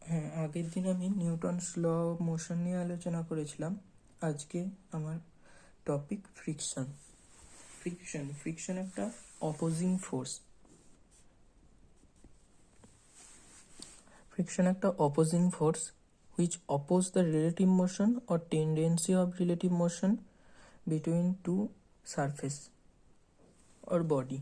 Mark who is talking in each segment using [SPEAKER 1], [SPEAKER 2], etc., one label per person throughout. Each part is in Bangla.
[SPEAKER 1] হ্যাঁ, আগের দিন আমি নিউটনস ল অফ মোশন নিয়ে আলোচনা করেছিলাম। আজকে আমার টপিক ফ্রিকশন। ফ্রিকশন একটা অপোজিং ফোর্স। ফ্রিকশন একটা opposing force which oppose the relative motion or tendency of relative motion between two surface or body.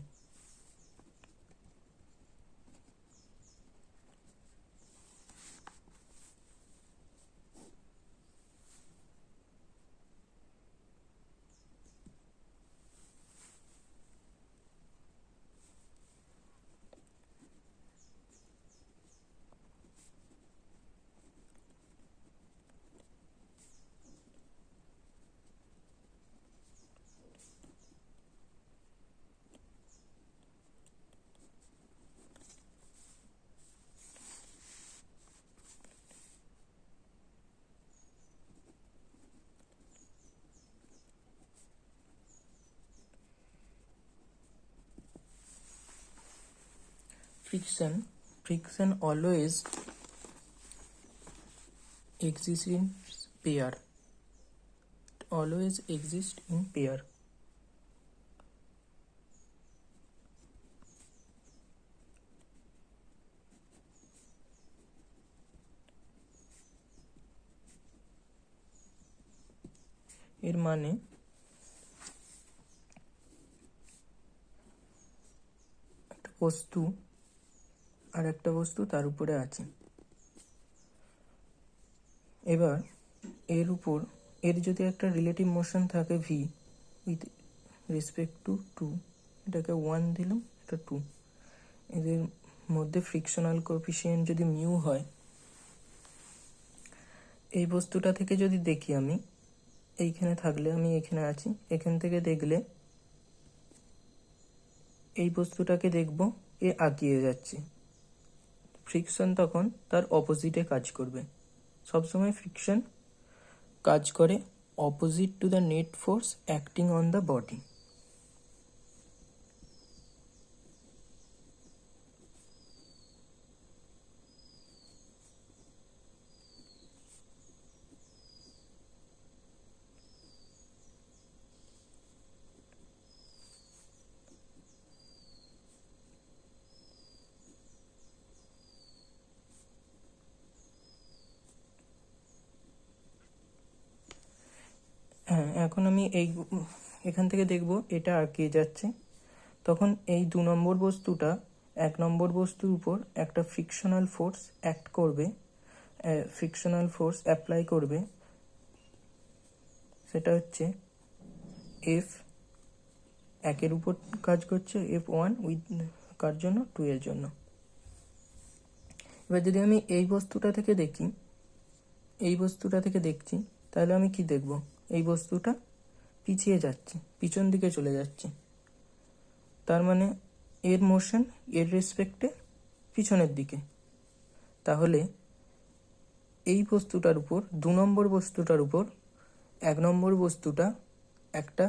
[SPEAKER 1] Friction always exists in pair. It always exists in pair. এর মানে একটা বস্তু আর একটা বস্তু তার উপরে আছে। এবার এর যদি একটা রিলেটিভ মোশন থাকে V with respect to two, এটাকে 1 দিলাম, এটা 2, এদের মধ্যে ফ্রিকশনাল কোএফিসিয়েন্ট যদি মিউ হয়, এই বস্তুটা থেকে যদি দেখি আমি এইখানে থাকলে, আমি এখানে আছি, এখান থেকে দেখলে এই বস্তুটাকে দেখব এ আগিয়ে যাচ্ছে। ফ্রিকশন তখন তার অপোজিটে কাজ করবে। সবসময় ফ্রিকশন কাজ করে opposite to the net force acting on the body. হ্যাঁ, এখন আমি এখান থেকে দেখব এটা আগিয়ে যাচ্ছে, তখন এই 2 নম্বর বস্তুটা 1 নম্বর বস্তুর উপর একটা ফ্রিকশনাল ফোর্স অ্যাক্ট করবে, ফ্রিকশনাল ফোর্স অ্যাপ্লাই করবে। সেটা হচ্ছে এফ 1 উপর কাজ করছে, F1 উইথ কার জন্য, 2 এর জন্য। এবার যদি আমি এই বস্তুটা থেকে দেখছি, তাহলে আমি কি দেখব? এই বস্তুটা পিছিয়ে যাচ্ছে, পিছন দিকে চলে যাচ্ছে। তার মানে এর মোশন এর রেসপেক্টে পিছনের দিকে। তাহলে এই বস্তুটার উপর, 2 নম্বর বস্তুটার উপর 1 নম্বর বস্তুটা একটা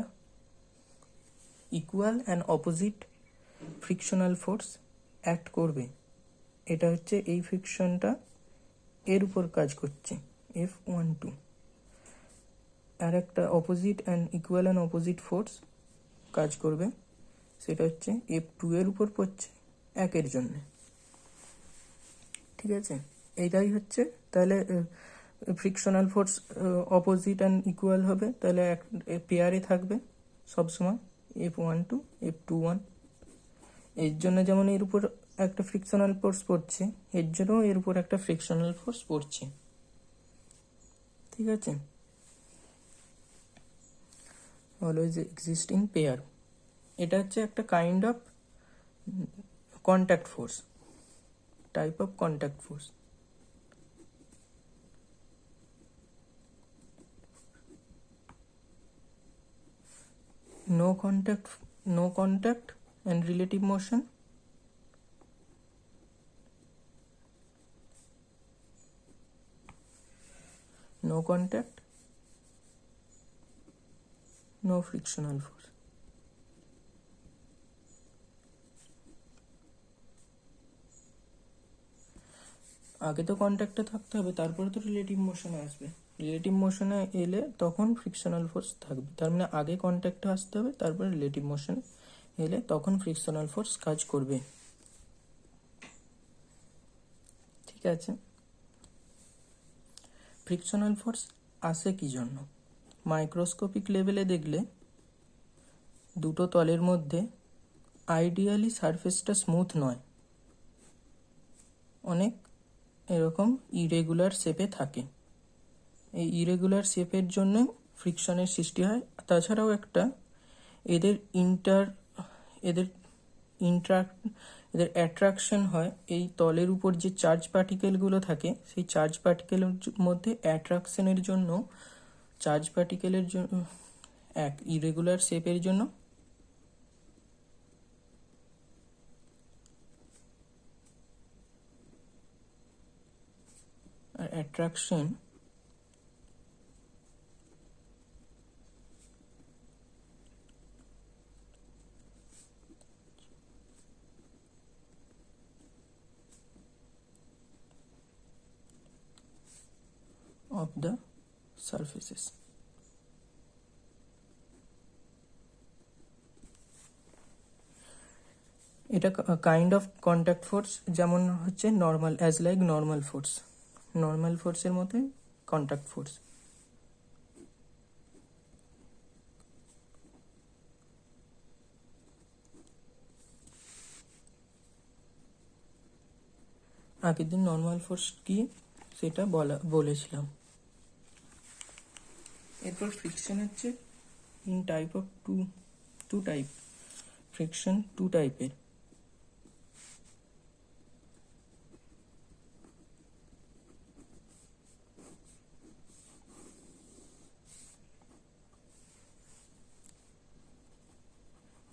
[SPEAKER 1] equal and opposite frictional force act করবে। এটা হচ্ছে এই ফ্রিকশনটা এর উপর কাজ করছে, F12। আর একটা opposite and equal and opposite force কাজ করবে, সেটা হচ্ছে F2 এর উপর পড়ছে 1 এর জন্য। ঠিক আছে, এইটাই হচ্ছে। তাহলে frictional force opposite and equal হবে, তাহলে পেয়ারে থাকবে সবসময় F12 F21। এর জন্য যেমন এর উপর একটা ফ্রিকশনাল ফোর্স পড়ছে, এর জন্য এর উপর একটা ফ্রিকশনাল ফোর্স পড়ছে। ঠিক আছে, অলওয়েজ এক্সিস্ট ইন পেয়ার। এটা হচ্ছে একটা kind of contact force, type of contact force. No contact and relative motion. No contact, no frictional force. আগে তো কন্ট্যাক্টে থাকতে হবে, তারপরে তো রিলেটিভ মোশনে আসবে। রিলেটিভ মোশনে এলে তখন ফ্রিকশনাল ফোর্স থাকবে, তার মানে আগে কন্ট্যাক্টে আসতে হবে, তারপরে রিলেটিভ মোশনে এলে তখন ফ্রিকশনাল ফোর্স কাজ করবে। ঠিক আছে, ফ্রিকশনাল ফোর্স আসে কি জন্য? মাইক্রোস্কোপিক লেভেলে দেখলে দুটো তলের মধ্যে আইডিয়ালি সারফেসটা স্মুথ নয়, অনেক এরকম ইরেগুলার শেপে থাকে। এই ইরেগুলার শেপের জন্য ফ্রিকশনের সৃষ্টি হয়। তাছাড়াও একটা এদের এদের এদের অ্যাট্রাকশন হয়। এই তলের উপর যে চার্জ পার্টিকেলগুলো থাকে, সেই চার্জ পার্টিকেলের মধ্যে অ্যাট্রাকশনের জন্য চার্জ পার্টিকেলের জন্য এক ইরেগুলার শেপের জন্য আর অ্যাট্রাকশন of the surfaces. এটা কাইন্ড অফ কন্ট্যাক্ট ফোর্স, যেমন হচ্ছে normal, as like normal force, normal ফোর্সের মতোই কন্ট্যাক্ট ফোর্স। আগের দিন নর্মাল ফোর্স কি সেটা বলেছিলাম। এরপর ফ্রিকশন হচ্ছে in type of two type, friction two টাইপের।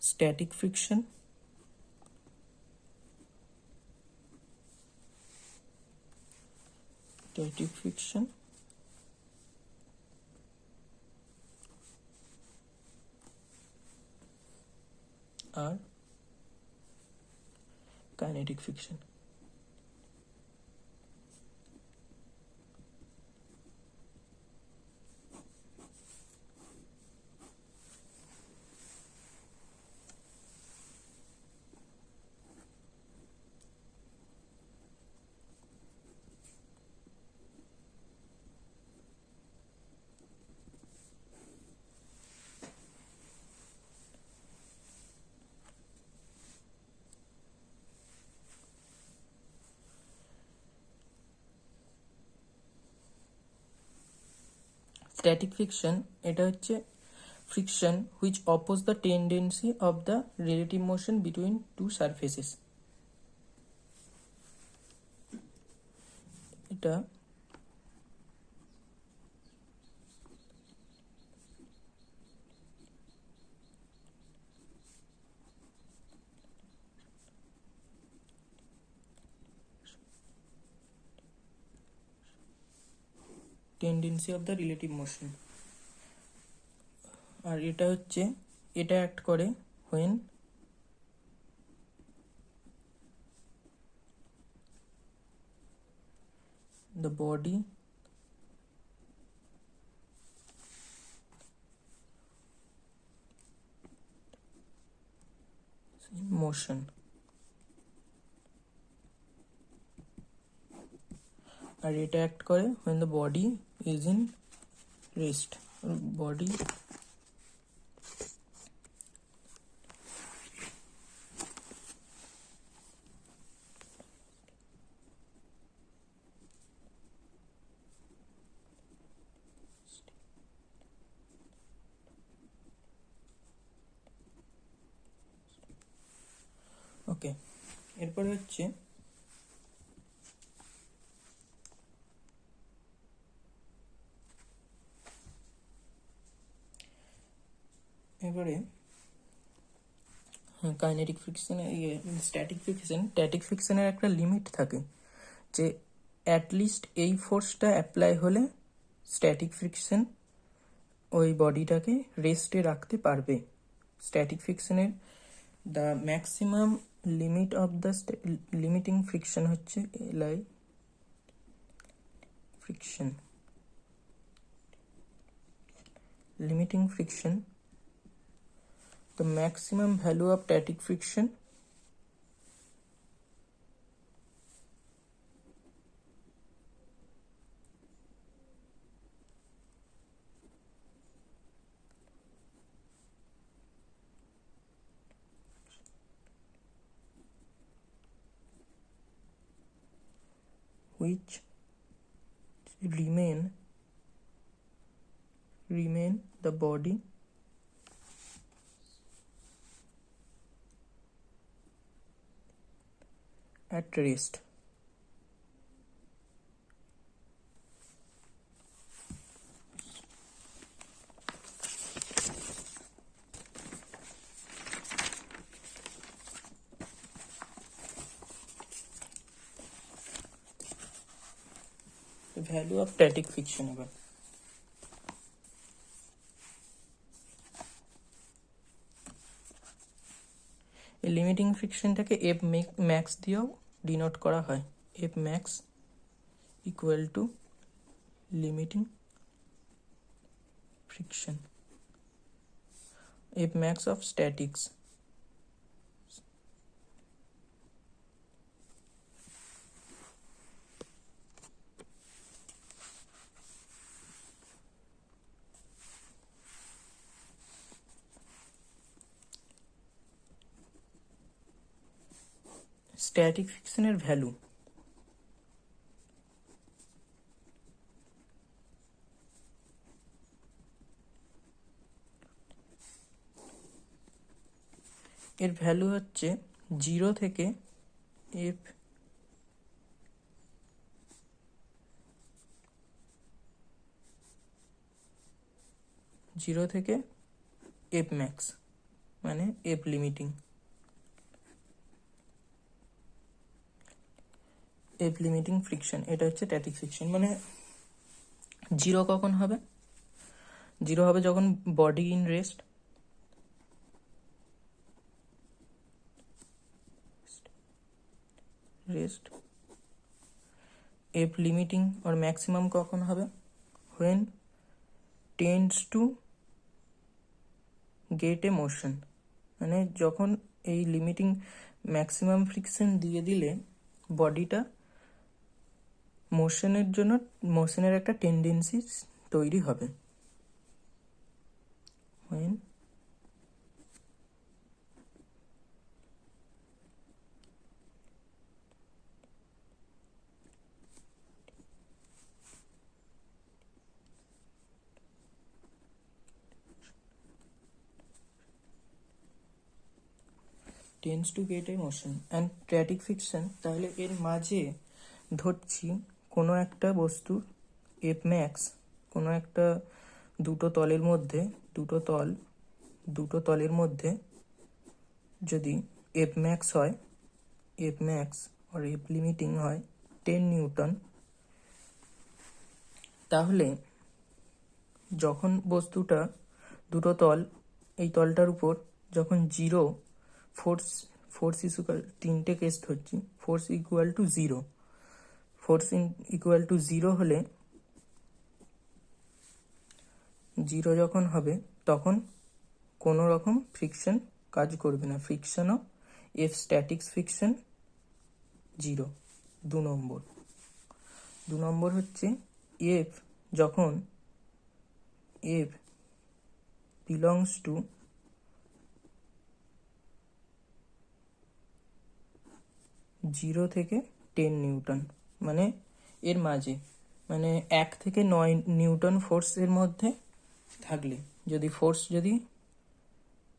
[SPEAKER 1] স্ট্যাটিক ফ্রিকশন, স্ট্যাটিক ফ্রিকশন আর কাইনেটিক ফ্রিকশন। স্ট্যাটিক ফ্রিকশন এটা হচ্ছে friction which oppose the tendency of the relative motion between two surfaces. এটা tendency of the relative motion, আর এটা হচ্ছে এটা অ্যাক্ট করে when the body is in motion, আর এটা অ্যাক্ট করে when the body is in rest, body ওকে। এরপরে হচ্ছে এবারে কাইনেটিক ফ্রিকশন, স্ট্যাটিক ফ্রিকশনের একটা লিমিট থাকে যে অ্যাটলিস্ট এই ফোর্সটা অ্যাপ্লাই হলে স্ট্যাটিক ফ্রিকশন ওই বডিটাকে রেস্টে রাখতে পারবে। স্ট্যাটিক ফ্রিকশনের the maximum limit of the limiting friction হচ্ছে L I friction. Limiting friction, the maximum value of static friction which remain the body at rest. The value of static friction ever. এই লিমিটিং ফ্রিকশনটাকে এফ ম্যাক্স দিয়েও ডিনোট করা হয়। F max equal to limiting friction, F max of statics. Static ফ্রিকশনের ভ্যালু এর ভ্যালু হচ্ছে 0 থেকে এফ ম্যাক্স মানে F limiting. F limiting friction এটা হচ্ছে স্ট্যাটিক ফ্রিকশন। মানে 0 কখন হবে? 0 হবে যখন body in rest, F limiting or maximum কখন হবে? when tends to get a motion, মানে যখন এই লিমিটিং ম্যাক্সিমাম ফ্রিকশন দিয়ে দিলে বডিটা মোশনের একটা টেন্ডেন্সি তৈরি হবে। when tends to get a motion and static friction, তাহলে এর মাঝে ধরছি কোনো একটা বস্তুর এফ ম্যাক্স, কোনো একটা দুটো তলের মধ্যে যদি এফ ম্যাক্স হয়, এফ ম্যাক্স আর এফ লিমিটিং হয় 10 নিউটন, তাহলে যখন বস্তুটা দুটো তল, এই তলটার উপর যখন 0 ফোর্স ইকুয়াল, তিনটে কেস ধরছি, force equal to 0, force equal to 0 হলে 0 যখন হবে তখন কোনো রকম ফ্রিকশন কাজ করবে না। Friction of F statics friction 0। 2 নম্বর হচ্ছে এফ যখন এফ বিলংস টু জিরো থেকে 10 নিউটন, মানে এর মাঝে, মানে 1 থেকে 9 নিউটন ফোর্সের মধ্যে থাকলে, যদি ফোর্স যদি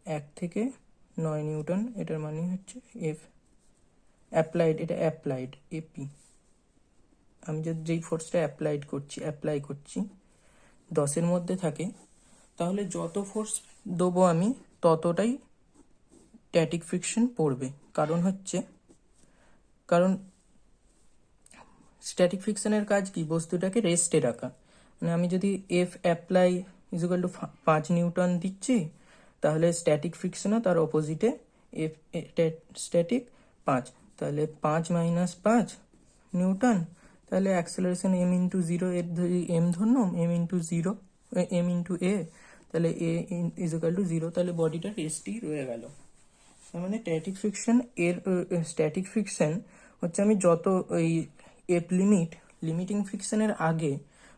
[SPEAKER 1] 1 থেকে 9 নিউটন, এটার মানে হচ্ছে এফ অ্যাপ্লাইড, এটা অ্যাপ্লাইড এপি, আমি যদি যেই ফোর্সটা অ্যাপ্লাই করছি 10-এর মধ্যে থাকে, তাহলে যত ফোর্স দেবো আমি ততটাই স্ট্যাটিক ফ্রিকশন পড়বে। কারণ স্ট্যাটিক ফ্রিকশনের কাজ কি? বস্তুটাকে রেস্টে রাখা। মানে আমি যদি F apply equal to 5 Newton দিচ্ছি, তাহলে স্ট্যাটিক ফ্রিকশনও তার অপোজিটে এফ স্ট্যাটিক 5, তাহলে 5 - 5 নিউটন, তাহলে অ্যাক্সেলারেশন এম ইন্টু জিরো, এর এম ধরলাম, M into zero, M into A, তাহলে এ ইজিক্যাল টু জিরো, তাহলে বডিটা রেস্টই রয়ে গেল। তার মানে স্ট্যাটিক ফ্রিকশন হচ্ছে আমি যত ওই এফ লিমিটিং ফ্রিকশনের আগে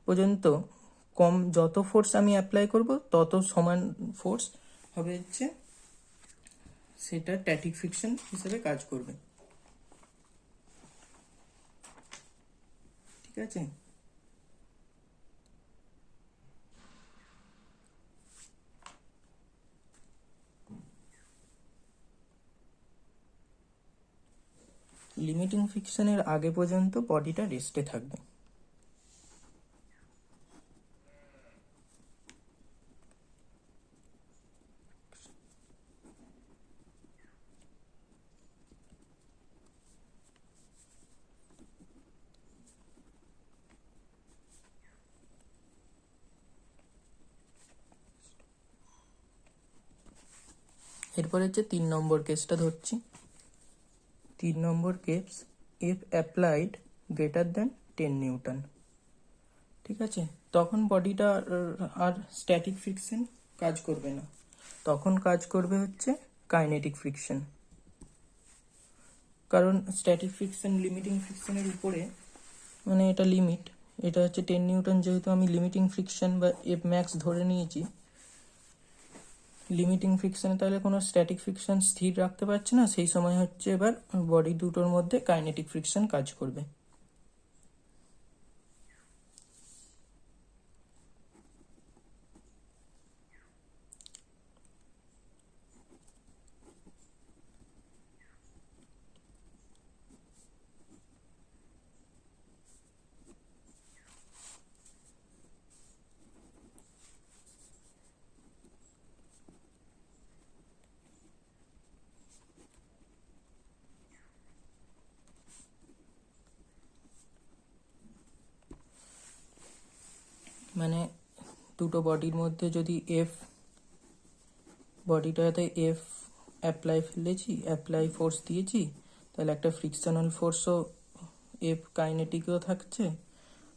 [SPEAKER 1] পর্যন্ত যত ফোর্স আমি অ্যাপ্লাই করব তত সমান ফোর্স হবে হচ্ছে সেটা স্ট্যাটিক ফ্রিকশন হিসেবে কাজ করবে। ঠিক আছে, লিমিটিং ফ্রিকশনের আগে পর্যন্ত বডিটা রেস্টে থাকবে। এরপর হচ্ছে 3 নম্বর কেসটা ধরছি। 3 number case, F applied greater than 10 newton. ঠিক আছে, তখন বডিটা আর স্ট্যাটিক ফ্রিকশন কাজ করবে না, তখন কাজ করবে হচ্ছে কাইনেটিক ফ্রিকশন। কারণ স্ট্যাটিক ফ্রিকশন লিমিটিং ফ্রিকশনের উপরে, মানে এটা লিমিট, এটা হচ্ছে 10 নিউটন, যেহেতু আমি লিমিটিং ফ্রিকশন বা এফ ম্যাক্স ধরে নিয়েছি লিমিটিং ফ্রিকশনে, তাহলে কোনো স্ট্যাটিক ফ্রিকশন স্থির রাখতে পারছে না, সেই সময় হচ্ছে এবার বডি দুটোর মধ্যে কাইনেটিক ফ্রিকশন কাজ করবে। মানে দুটো বডির মধ্যে যদি বডিটাতে এফ অ্যাপ্লাই ফোর্স দিয়েছি, তাহলে একটা ফ্রিকশনাল ফোর্সও এফ কাইনেটিকও থাকছে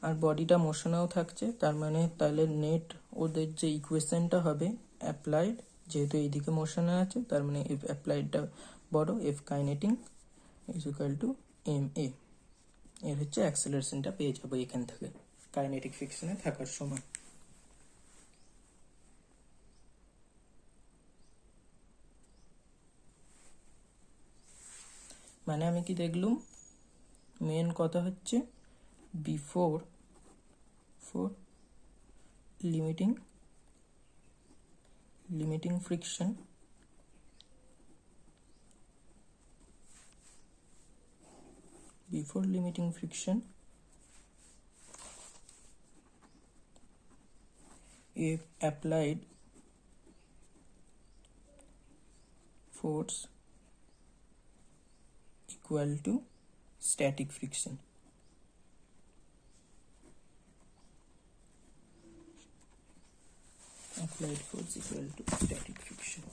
[SPEAKER 1] আর বডিটা মোশনেও থাকছে। তার মানে তাহলে নেট ওদের যে ইকুয়েশনটা হবে অ্যাপ্লাইড, যেহেতু এইদিকে মোশনে আছে, তার মানে এফ অ্যাপ্লাইডটা বড়, F kinetic is equal to M A. এর হচ্ছে অ্যাক্সেলারেশনটা পেয়ে যাবো এখান থেকে কাইনেটিক ফ্রিকশনে থাকার সময়। মানে আমি কি দেখলুম, মেন কথা হচ্ছে before limiting friction if applied force equal to static friction. Applied force equal to static friction.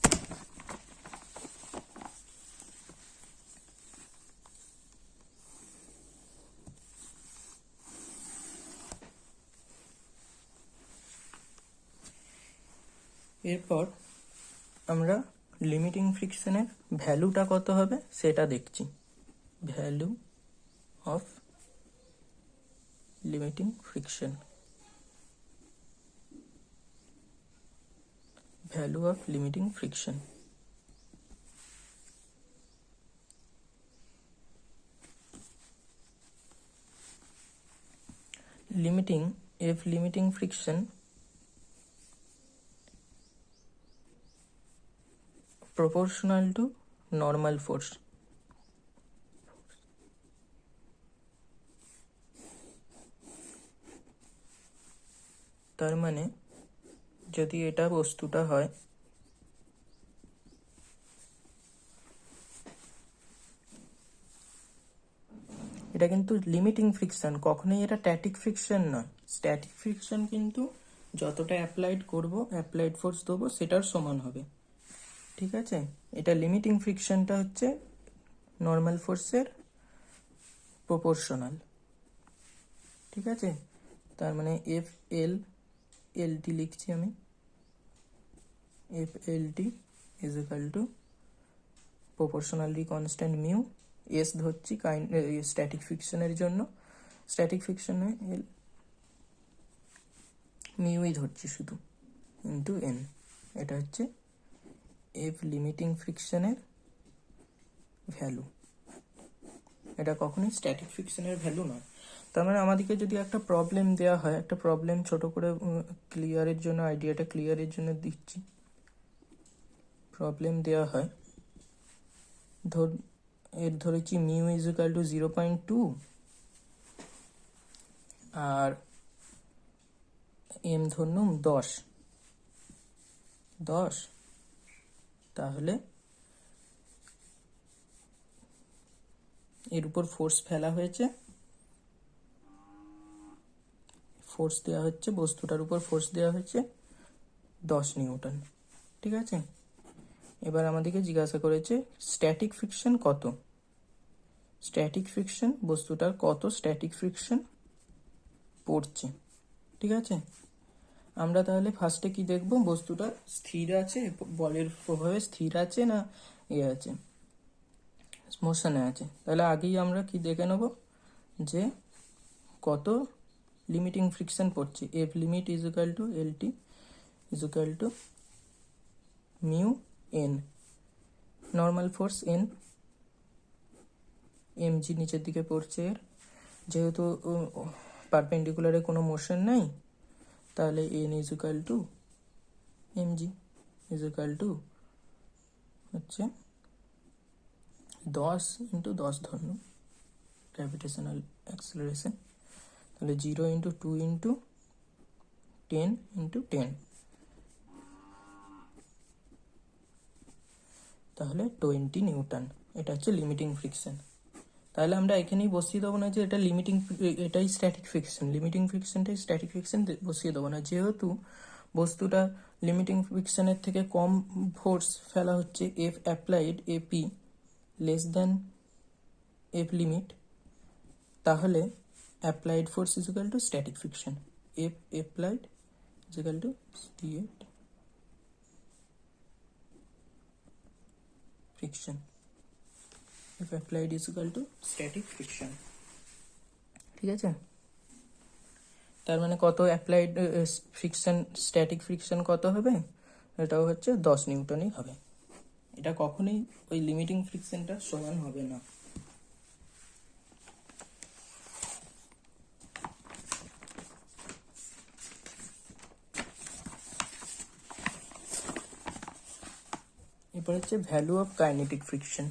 [SPEAKER 1] এরপর আমরা লিমিটিং ফ্রিকশনের ভ্যালুটা কত হবে সেটা দেখছি। Value of limiting friction, value of limiting friction. Limiting friction proportional to normal force. তার মানে যদি এটা বস্তুটা হয়, এটা কিন্তু লিমিটিং ফ্রিকশন, কখনোই এটা স্ট্যাটিক ফ্রিকশন নয়। স্ট্যাটিক ফ্রিকশন কিন্তু যতটা অ্যাপ্লাইড ফোর্স দেবো সেটার সমান হবে। ঠিক আছে, এটা লিমিটিং ফ্রিকশনটা হচ্ছে নর্মাল ফোর্সের প্রপোর্শনাল। ঠিক আছে, তার মানে এফ এল এলটি লিখছি আমি, F LT is equal two proportionally constant mu, S ধরছি স্ট্যাটিক ফ্রিকশনের জন্য, স্ট্যাটিক ফ্রিকশনে এল মিউই ধরছি শুধু, ইন্টু এন। এটা হচ্ছে এফ লিমিটিং ফ্রিকশনের ভ্যালু, এটা কখনোই স্ট্যাটিক ফ্রিকশনের ভ্যালু নয়। তার মানে আমাদেরকে যদি একটা প্রবলেম দেওয়া হয়, একটা প্রবলেম ছোট করে ক্লিয়ারের জন্য, আইডিয়াটা ক্লিয়ারের জন্য দিচ্ছি, প্রবলেম দেওয়া হয়, ধরেছি মিউ ইজ ইকাল টু 0.2 আর এম ধরুন 10, তাহলে এর উপর ফোর্স ফেলা হয়েছে, ফোর্স দেওয়া হচ্ছে, বস্তুটার উপর ফোর্স দেওয়া হয়েছে 10 নিউটন। ঠিক আছে, এবার আমাদেরকে জিজ্ঞাসা করেছে স্ট্যাটিক ফ্রিকশন কত, স্ট্যাটিক ফ্রিকশন, বস্তুটার কত স্ট্যাটিক ফ্রিকশন পড়ছে। ঠিক আছে, আমরা তাহলে ফার্স্টে কি দেখব, বস্তুটা স্থির আছে, বলের প্রভাবে স্থির আছে না আছে, মোশনে আছে। তাহলে আগেই আমরা কি দেখে নেব যে কত লিমিটিং ফ্রিকশন পড়ছে, F limit is equal two LT is equal two mu N, normal force N, MG নিচের দিকে পড়ছে, এর যেহেতু পারপেন্ডিকুলারে কোনো মোশন নাই, তাহলে N is equal two MG is equal two হচ্ছে 10 ইন্টু 10 ধরুন গ্র্যাভিটেশনাল অ্যাক্সেলারেশন, তাহলে 0 ইন্টু 2 ইন্টু 10 ইন্টু 10, তাহলে 20 নিউটন। এটা হচ্ছে লিমিটিং ফ্রিকশন। তাহলে আমরা এখানেই বসিয়ে দেবো না যে এটা লিমিটিং, এটাই স্ট্যাটিক ফ্রিকশন, লিমিটিং ফ্রিকশনটাই স্ট্যাটিক ফ্রিকশন বসিয়ে দেবো না, যেহেতু বস্তুটা লিমিটিং ফ্রিকশনের থেকে কম ফোর্স ফেলা হচ্ছে, F applied AP less than F limit, তাহলে applied force is equal to static friction, F applied is equal to static friction, if applied is equal to static friction। ঠিক আছে, তার মানে কত অ্যাপ্লাইড ফ্রিকশন, স্ট্যাটিক ফ্রিকশন কত হবে, এটাও হচ্ছে 10 নিউটনই হবে। এটা কখনোই ওই লিমিটিং ফ্রিকশনটা সমান হবে না। এরপর হচ্ছে value of kinetic friction.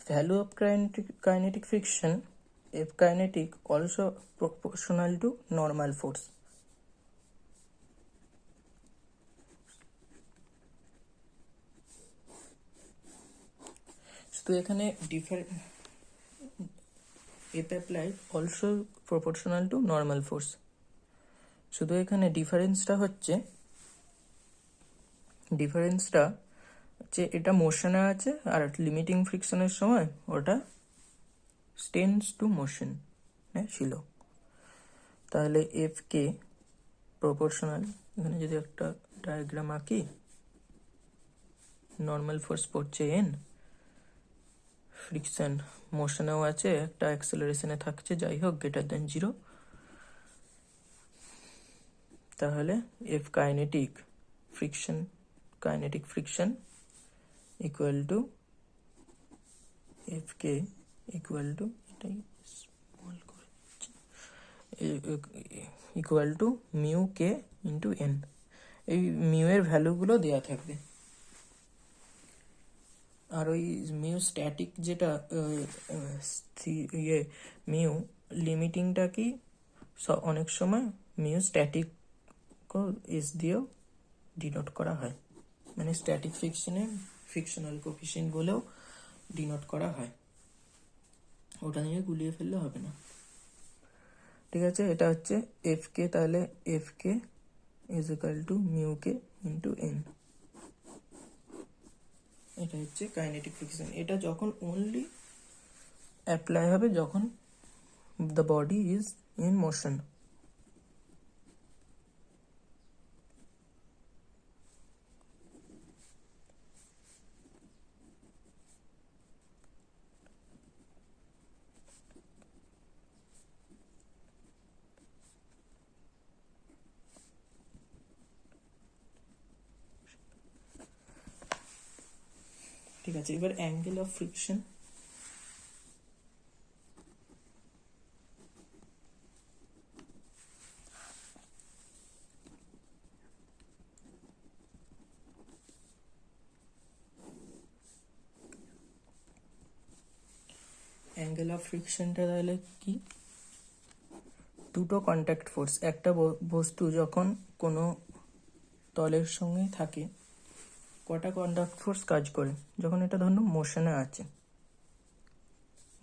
[SPEAKER 1] Value of kinetic friction, if kinetic also proportional to normal force। তো এখানে if applied also proportional to normal force, শুধু এখানে ডিফারেন্সটা হচ্ছে এটা মোশনে আছে, আর লিমিটিং ফ্রিকশনের সময় ওটা টেন্ডস টু মোশন ছিল। তাহলে এফ কে প্রপোর্শনাল, এখানে যদি একটা ডায়াগ্রাম আঁকি, নর্মাল ফোর্স পড়ছে এন, ফ্রিকশন মোশনেও আছে, একটা অ্যাক্সেলারেশনে থাকছে, যাই হোক গ্রেটার দেন 0, তাহলে F kinetic friction equal to F K equal to, এটাই স্মল করে equal to mu K into N. এই মিউ এর ভ্যালুগুলো দেওয়া থাকবে, আর ওই মিউ স্ট্যাটিক যেটা মিউ লিমিটিংটা কি অনেক সময় মিউ স্ট্যাটিক এস দিয়েও ডিনোট করা হয়, মানে স্ট্যাটিক ফ্রিকশনে ফ্রিকশনাল কোফিশিয়েন্ট বলেও ডিনোট করা হয়, ওটা নিয়ে গুলিয়ে ফেললে হবে না। ঠিক আছে, এটা হচ্ছে এফ কে, তাহলে F K is equal two mu K into N. এটা হচ্ছে কাইনেটিক ফ্রিকশন। এটা যখন অনলি অ্যাপ্লাই হবে যখন the body is in motion. ঠিক আছে, এবার angle of friction. Angle of ফ্রিকশনটা তাহলে কি, দুটো কন্ট্যাক্ট ফোর্স, একটা বস্তু যখন কোনো তলের সঙ্গে থাকে কটা কন্ট্যাক্ট ফোর্স কাজ করে, যখন এটা ধরুন মোশনে আছে,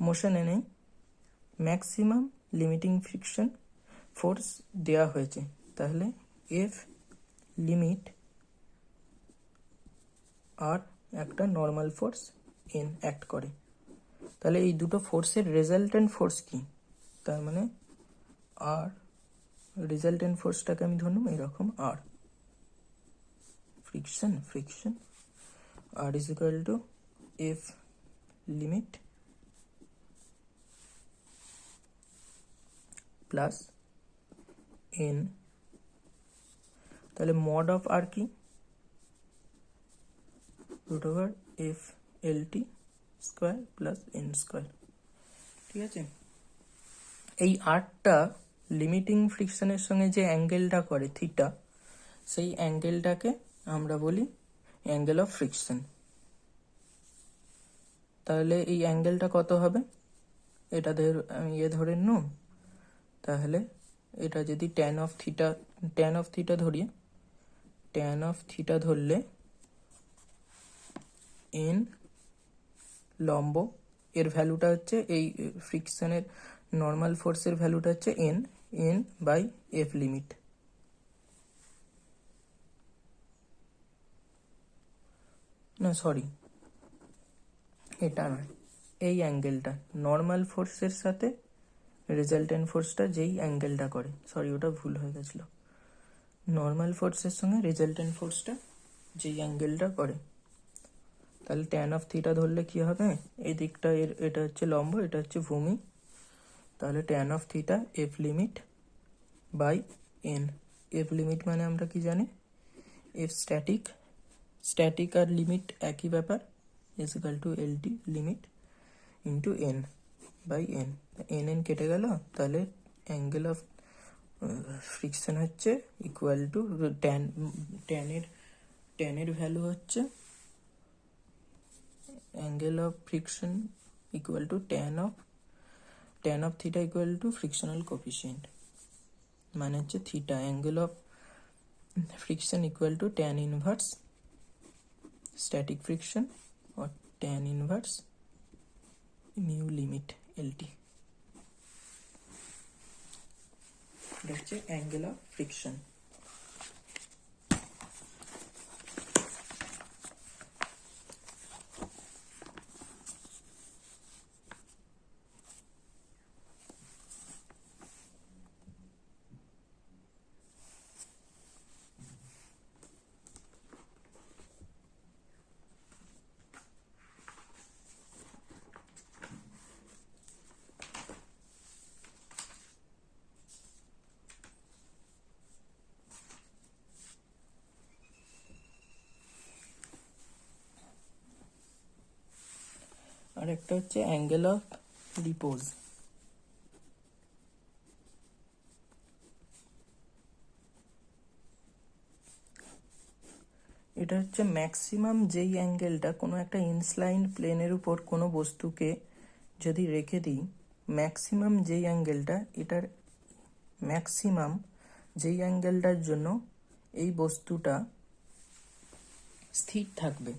[SPEAKER 1] মোশনে নেই, ম্যাক্সিমাম লিমিটিং ফ্রিকশন ফোর্স দেওয়া হয়েছে, তাহলে এফ লিমিট আর একটা নর্মাল ফোর্স এন অ্যাক্ট করে। তাহলে এই দুটো ফোর্সের রেজাল্টেন্ট ফোর্স কি, তার মানে আর রেজাল্টেন্ট ফোর্সটাকে আমি ধরলাম এরকম আর friction R is equal to F limit plus N. তাহলে মড অফ আর কি, root over F L T square plus N square. ঠিক আছে, এই আরটা লিমিটিং ফ্রিকশনের সঙ্গে যে অ্যাঙ্গেলটা করে থিটা, সেই অ্যাঙ্গেলটাকে আমরা বলি অ্যাঙ্গেল অফ ফ্রিকশন। তাহলে এই অ্যাঙ্গেলটা কত হবে, এটা আমি ধরে নিলাম, তাহলে এটা যদি ট্যান অফ থিটা ধরি, ট্যান অফ থিটা ধরলে এন লম্ব, এর ভ্যালুটা হচ্ছে এই ফ্রিকশনের নর্মাল ফোর্সের ভ্যালুটা হচ্ছে এন বাই এফ লিমিট। না সরি, এটা নয়, এই অ্যাঙ্গেলটা নর্মাল ফোর্সের সাথে রেজাল্টেন্ট ফোর্সটা যেই অ্যাঙ্গেলটা করে, সরি ওটা ভুল হয়ে গেছিলো, নর্মাল ফোর্সের সঙ্গে রেজাল্টেন্ট ফোর্সটা যেই অ্যাঙ্গেলটা করে, তাহলে ট্যান অফ থিটা ধরলে কি হবে, এই দিকটা এটা হচ্ছে লম্ব, এটা হচ্ছে ভূমি, তাহলে tan of theta F limit by N. F limit মানে আমরা কি জানি, এফ স্ট্যাটিক আর লিমিট একই ব্যাপার, is equal to L T limit into N by N. N কেটে গেল, তাহলে অ্যাঙ্গেল অফ ফ্রিকশন হচ্ছে ইকুয়াল টু ট্যানের ভ্যালু হচ্ছে angle of friction equal to tan of theta equal to frictional coefficient, মানে হচ্ছে থিটা, angle of friction equal to tan inverse static friction or tan inverse mu limit LT। এটা হচ্ছে অ্যাঙ্গেল অফ ফ্রিকশন। আর একটা হচ্ছে অ্যাঙ্গেল অফ রিপোজ। এটা হচ্ছে ম্যাক্সিমাম যেই অ্যাঙ্গেলটা কোনো একটা ইনক্লাইন্ড প্লেনের উপর কোনো বস্তুকে যদি রেখে দিই, ম্যাক্সিমাম যেই অ্যাঙ্গেলটা, এটার ম্যাক্সিমাম যেই অ্যাঙ্গেলটার জন্য এই বস্তুটা স্থির থাকবে,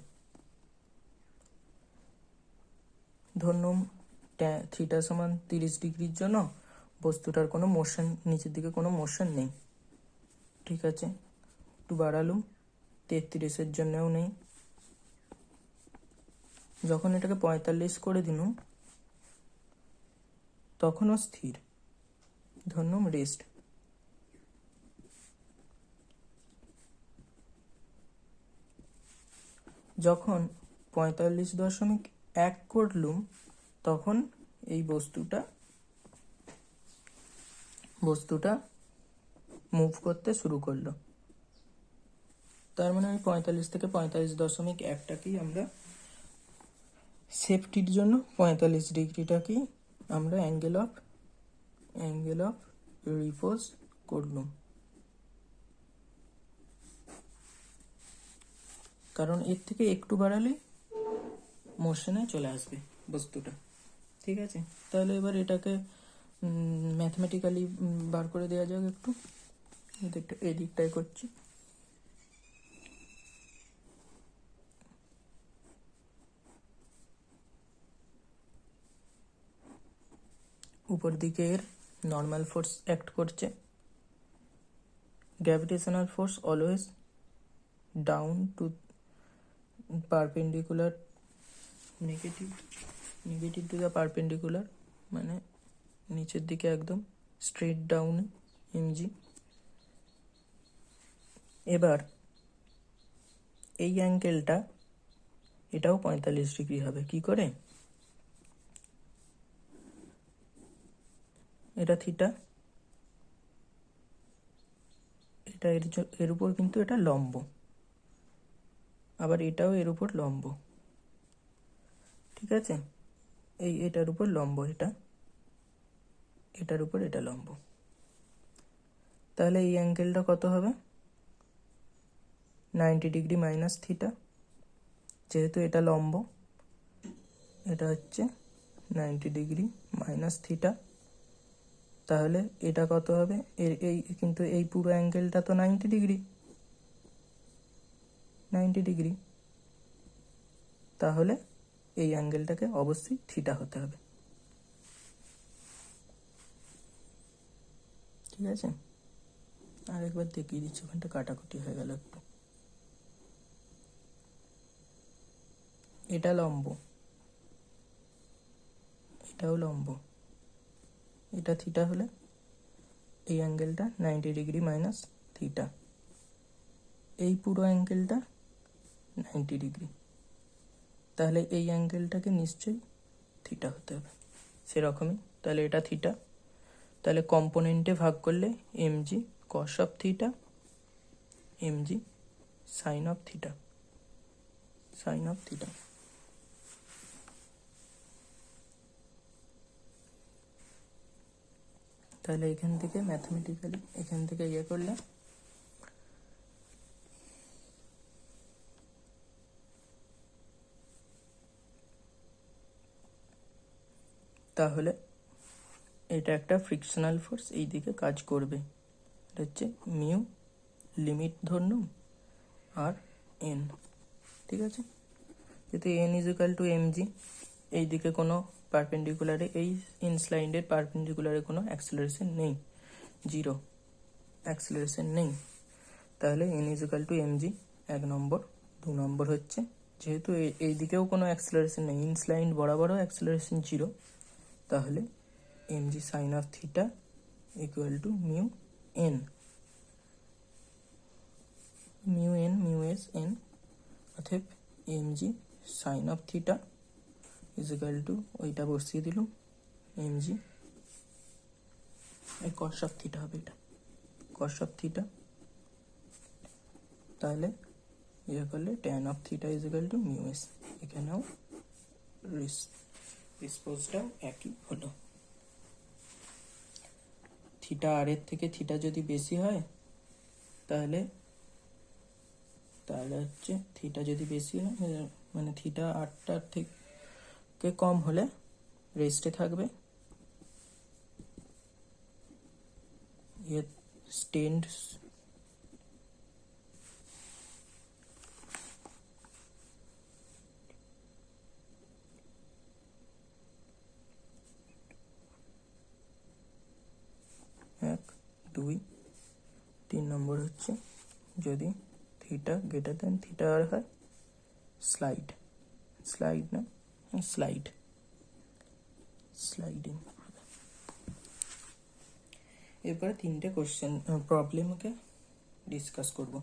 [SPEAKER 1] ধরুন থিটা সমান 30 ডিগ্রির জন্য বস্তুটার কোনো মোশন, নিচের দিকে কোনো মোশন নেই। ঠিক আছে, একটু বাড়ালুম, 33-এর জন্যও নেই। যখন এটাকে 45 করে দিলুম তখনও স্থির, ধরুন রেস্ট। যখন 45.1 করলুম তখন এই বস্তুটা মুভ করতে শুরু করলো। তার মানে আমি 45 থেকে 45.1টাকেই আমরা সেফটির জন্য 45 ডিগ্রিটাকেই আমরা অ্যাঙ্গেল অফ রিপোজ করলুম, কারণ এর থেকে একটু বাড়ালে মোশনে চলে আসবে বস্তুটা। ঠিক আছে, তাহলে এবার এটাকে ম্যাথমেটিক্যালি বার করে দেওয়া যাক। একটু এদিকটাই করছি। উপর দিকে এর নর্মাল ফোর্স অ্যাক্ট করছে। Gravitational force always down to perpendicular, negative to the perpendicular, মানে নিচের দিকে একদম স্ট্রেট ডাউন এমজি। এবার এই অ্যাঙ্গেলটা এটাও 45 ডিগ্রি হবে। কি করে? এটা থিটা, এটা এর উপর কিন্তু এটা লম্ব, আবার এটাও এর উপর লম্ব। ঠিক আছে, এটার উপর লম্ব, এটার উপর এটা লম্ব। তাহলে এই অ্যাঙ্গেলটা কত হবে? 90 ডিগ্রি মাইনাস থিটা। যেহেতু এটা লম্ব, এটা হচ্ছে 90 ডিগ্রি মাইনাস থিটা। তাহলে এটা কত হবে? কিন্তু এই পুরো অ্যাঙ্গেলটা তো 90 ডিগ্রি। তাহলে এই অ্যাঙ্গেলটাকে অবশ্যই থিটা হতে হবে। ঠিক আছে, আরেকবার দেখিয়ে দিচ্ছি, ওখানটা কাটাকুটি হয়ে গেল একটু। এটা লম্ব, এটাও লম্ব, এটা থিটা হলে এই অ্যাঙ্গেলটা 90 ডিগ্রি মাইনাস থিটা। এই পুরো অ্যাঙ্গেলটা 90 ডিগ্রি। তাহলে এই অ্যাঙ্গেলটাকে নিশ্চয়ই থিটা হতে হবে সেরকমই। তাহলে এটা থিটা। তাহলে কম্পোনেন্টে ভাগ করলে MG cos of theta, MG sine of theta. তাহলে এখান থেকে ম্যাথমেটিক্যালি এখান থেকে ইয়ে করলে তাহলে এটা একটা ফ্রিকশনাল ফোর্স এই দিকে কাজ করবে। এটা হচ্ছে মিউ লিমিট ধরুন আর এন। ঠিক আছে, যেহেতু N is equal to MG, এই দিকে কোনো পারপেন্ডিকুলারে, এই ইনক্লাইন্ডের পারপেন্ডিকুলারে কোনো অ্যাক্সেলারেশন নেই, 0 অ্যাক্সেলারেশন নেই। তাহলে N is equal to MG 1 নম্বর। 2 নম্বর হচ্ছে যেহেতু এই দিকেও কোনো অ্যাক্সেলারেশন নেই, ইনক্লাইন্ড বরাবরও অ্যাক্সেলারেশন 0, তাহলে mg sine of theta equal to mu N, mu S N. অতএব mg sine of theta is equal to, ওইটা বসিয়ে দিলাম, mg কস অফ থিটা হবে, এটা কস অফ থিটা। তাহলে ইয়ে করলে tan of theta is equal to mu S. এখানেও রেসপন্সটাও একই হলো। থিটা আর এর থেকে থিটা যদি বেশি হয় তাহলে হচ্ছে থিটা যদি বেশি হয়, মানে থিটা 8টার থেকে কম হলে রেস্টে থাকবে, স্টেন্ড 2। 3 নম্বর হচ্ছে যদি থিটা গ্রেটার দেন থিটা আর হয় স্লাইড না স্লাইডিং। এরপরে 3টে কোশ্চেন প্রবলেমকে ডিসকাস করব।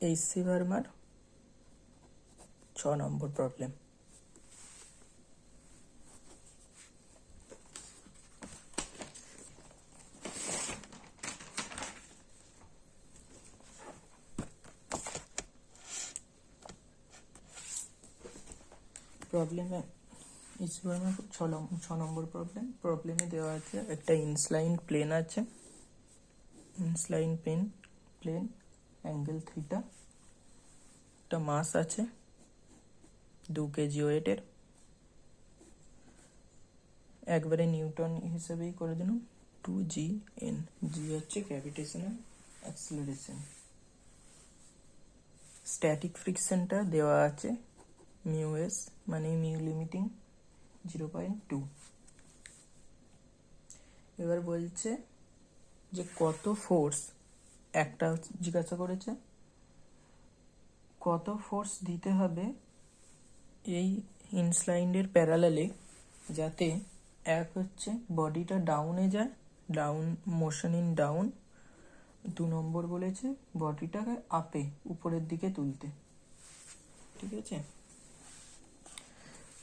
[SPEAKER 1] এইচসি ভার্মার 6 নম্বর প্রবলেম। প্রবলেমে এইচসি ভার্মার 6 নম্বর প্রবলেমে দেওয়া আছে একটা ইনক্লাইন প্লেন আছে, ইনক্লাইন প্লেন অ্যাঙ্গেল থিটা, একটা মাস আছে 2 কেজি ওয়েটের, একবারে নিউটন হিসেবেই করে দিলাম 2gn। জি হচ্ছে গ্র্যাভিটেশনাল অ্যাক্সিলারেশন। স্ট্যাটিক ফ্রিকশনটা দেওয়া আছে μs মানে মিউ লিমিটিং 0.2। এবার বলছে যে কত ফোর্স, একটা জিজ্ঞাসা করেছে কত ফোর্স দিতে হবে এই ইনক্লাইন্ডের প্যারালালে যাতে এক হচ্ছে বডিটা ডাউনে যায়, ডাউন মোশন ইন ডাউন। 2 নম্বর বলেছে বডিটাকে আপে উপরের দিকে তুলতে। ঠিক আছে,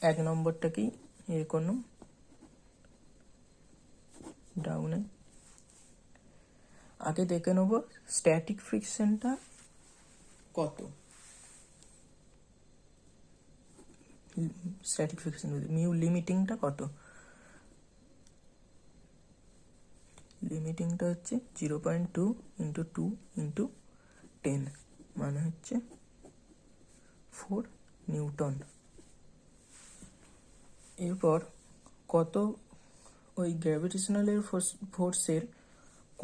[SPEAKER 1] 1 নম্বরটাকেই কোনো ডাউনে। আগে দেখে নেব স্ট্যাটিক ফ্রিকশনটা কত। স্ট্যাটিক ফ্রিকশন মিউ লিমিটিংটা কত? লিমিটিংটা হচ্ছে 0.2 × 2 × 10 মানে হচ্ছে 4 নিউটন। এরপর কত ওই গ্র্যাভিটেশনালের ফোর্সের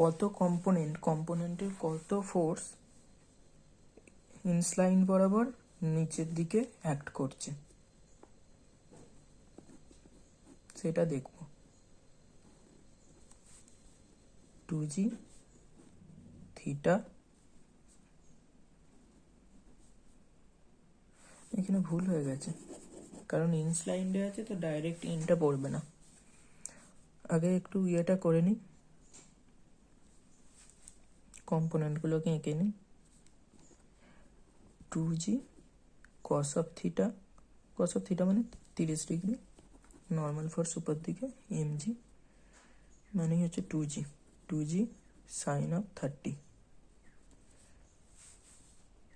[SPEAKER 1] কত কম্পোনেন্টের কত ফোর্স ইনক্লাইন বরাবর নিচের দিকে অ্যাক্ট করছে সেটা দেখব। 2g থিটা, এখানে ভুল হয়ে গেছে কারণ ইনক্লাইন্ডে আছে তো ডাইরেক্ট ইনটা পড়বে না। আগে একটু ইয়েটা করে নিই, কম্পোনেন্টগুলোকে এঁকে নিই। 2g cos অফ থিটা মানে 30 ডিগ্রি, নর্মাল ফোর্স উপর দিকে, mg মানে হচ্ছে 2g sin অফ 30।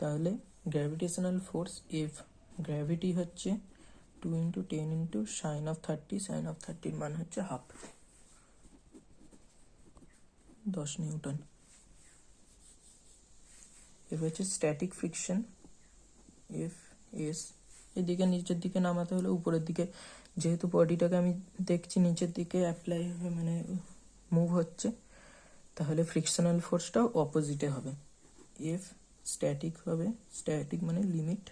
[SPEAKER 1] তাহলে গ্র্যাভিটেশনাল ফোর্স F, গ্র্যাভিটি হচ্ছে 2 × 10 × sin অফ 30, sin অফ 30 মান হচ্ছে হাফ, 10 নিউটন। এবার হচ্ছে স্ট্যাটিক ফ্রিকশন এফ এস, এদিকে নিচের দিকে নামাতে হলে উপরের দিকে, যেহেতু বডিটাকে আমি দেখছি নিচের দিকে অ্যাপ্লাই মানে মুভ হচ্ছে, তাহলে ফ্রিকশনাল ফোর্সটাও অপোজিটে হবে। এফ স্ট্যাটিক হবে, স্ট্যাটিক মানে লিমিট,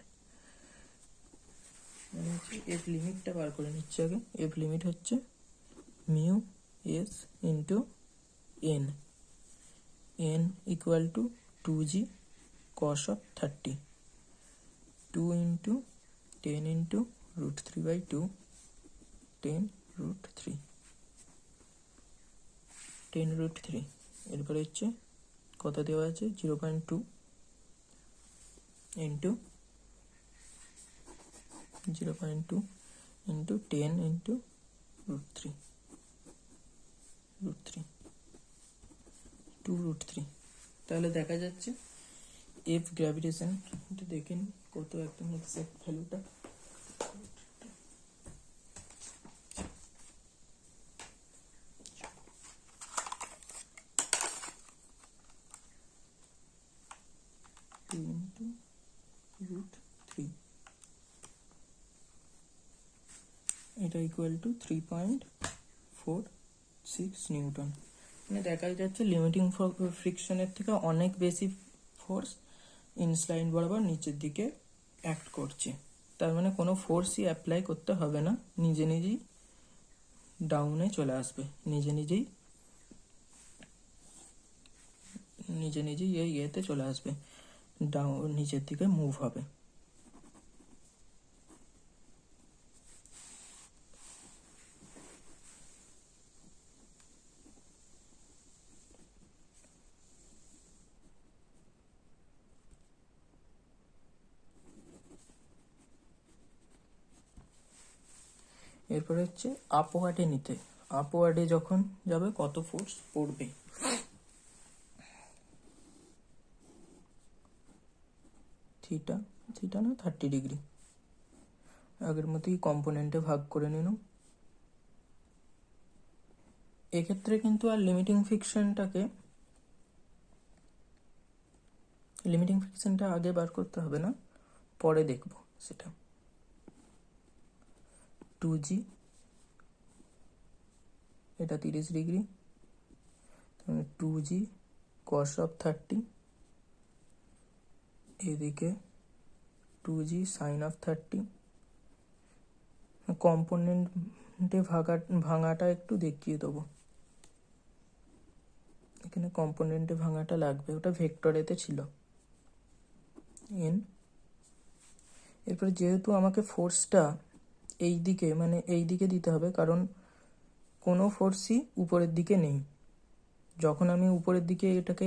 [SPEAKER 1] মানে হচ্ছে এফ লিমিটটা বার করে নিচ্ছে আগে। এফ লিমিট হচ্ছে mu S into N, N equal to 2g cos of 30, 2 × 10 × √3/2, 10√3, 10√3। এরপরে হচ্ছে কত দেওয়া আছে 0.2 × 0.2 ইন্টু 10 ইন্টু √3 2√3। তাহলে দেখা যাচ্ছে এফ গ্র্যাভিটেশন দেখে নিই কত একদম এক্সাক্ট ভ্যালুটা। √3 এটা ইকুয়াল টু 3.46 নিউটন। মানে দেখা যাচ্ছে লিমিটিং ফ্রিকশনের থেকে অনেক বেশি ফোর্স ইনক্লাইন বরাবর নিচের দিকে অ্যাক্ট করছে। তার মানে কোনো ফোর্সই অ্যাপ্লাই করতে হবে না, নিজে নিজেই ডাউনে চলে আসবে, নিজে নিজেই এই ইয়েতে চলে আসবে, ডাউন নিচের দিকে মুভ হবে। এরপরে হচ্ছে আপওয়ার্ডে নিতে, আপওয়ার্ডে যখন যাবে কত ফোর্স পড়বে। থিটা না 30 ডিগ্রি, আগের মতোই কম্পোনেন্টে ভাগ করে নিন। এক্ষেত্রে কিন্তু আর লিমিটিং ফ্রিকশনটা আগে বার করতে হবে না, পরে দেখব সেটা। 2g এটা 30 ডিগ্রি, 2g cos of 30, এদিকে 2g sin of 30। কম্পোনেন্টে ভাঙাটা একটু দেখিয়ে দেবো, এখানে কম্পোনেন্টে ভাঙাটা লাগবে, ওটা ভেক্টরেতে ছিল n। এরপরে যেহেতু আমাকে ফোর্সটা এই দিকে, মানে এই দিকে দিতে হবে, কারণ কোনো ফোর্সই উপরের দিকে নেই। যখন আমি উপরের দিকে এটাকে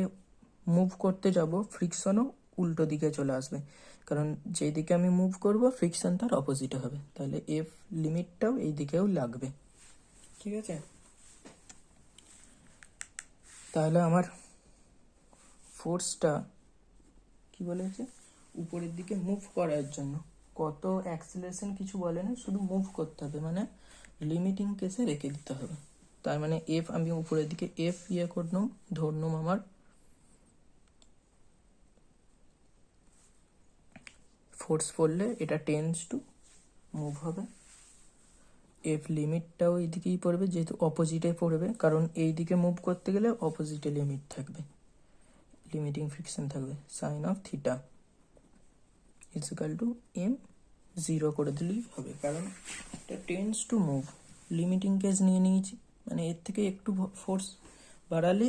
[SPEAKER 1] মুভ করতে যাব, ফ্রিকশনও উল্টো দিকে চলে আসবে, কারণ যেই দিকে আমি মুভ করব ফ্রিকশন তার অপোজিটে হবে। তাহলে এফ লিমিটটাও এই দিকেও লাগবে, ঠিক আছে। তাহলে আমার ফোর্সটা কি বলেছে, উপরের দিকে মুভ করার জন্য কত অ্যাক্সিলারেশন কিছু বলে না, শুধু মুভ করতে হবে, মানে লিমিটিং কেসে রেখে দিতে হবে। তার মানে এফ আমি উপরের দিকে এফ করলাম, ধরলাম আমার ফোর্স পড়লে এটা টেন্স টু মুভ হবে। এফ লিমিটটাও এই দিকেই পড়বে, যেহেতু অপোজিটে পড়বে, কারণ এই দিকে মুভ করতে গেলে অপোজিটে লিমিট থাকবে, লিমিটিং ফ্রিকশন থাকবে। Sine of theta equal to M 0 করে দিলেই হবে, কারণ এটা tends to move. Limiting case নিয়ে নিয়েছি, মানে এর থেকে একটু ফোর্স বাড়ালে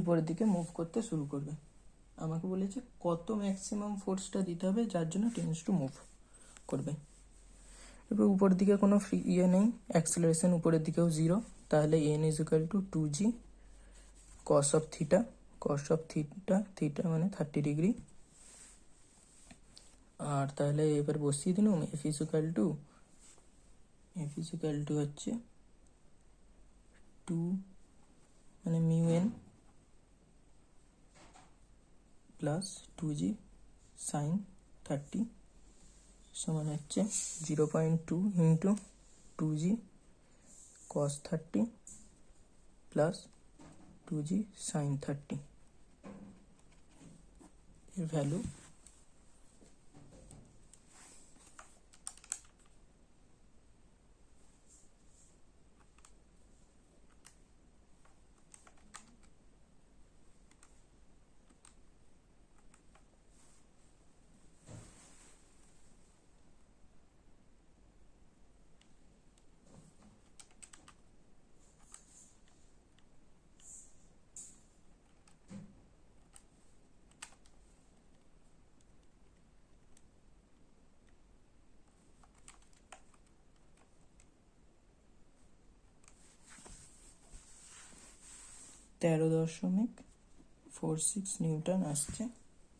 [SPEAKER 1] উপরের দিকে মুভ করতে শুরু করবে। আমাকে বলেছে কত ম্যাক্সিমাম ফোর্সটা দিতে হবে যার জন্য টেন্স টু মুভ করবে। এবার উপরের দিকে কোনো নেই, অ্যাক্সিলারেশন উপরের দিকেও 0, তাহলে n is equal to 2g cos of theta, থিটা মানে 30 ডিগ্রি। আর তাহলে এবার বসিয়ে দিলাম এফ ইজিক্যাল টু হচ্ছে 2 মানে mu n plus 2g sign 30 সমান হচ্ছে 0.2 into 2g cos 30 plus 2g sign 30। এর ভ্যালু (13.46 নিউটন আসছে।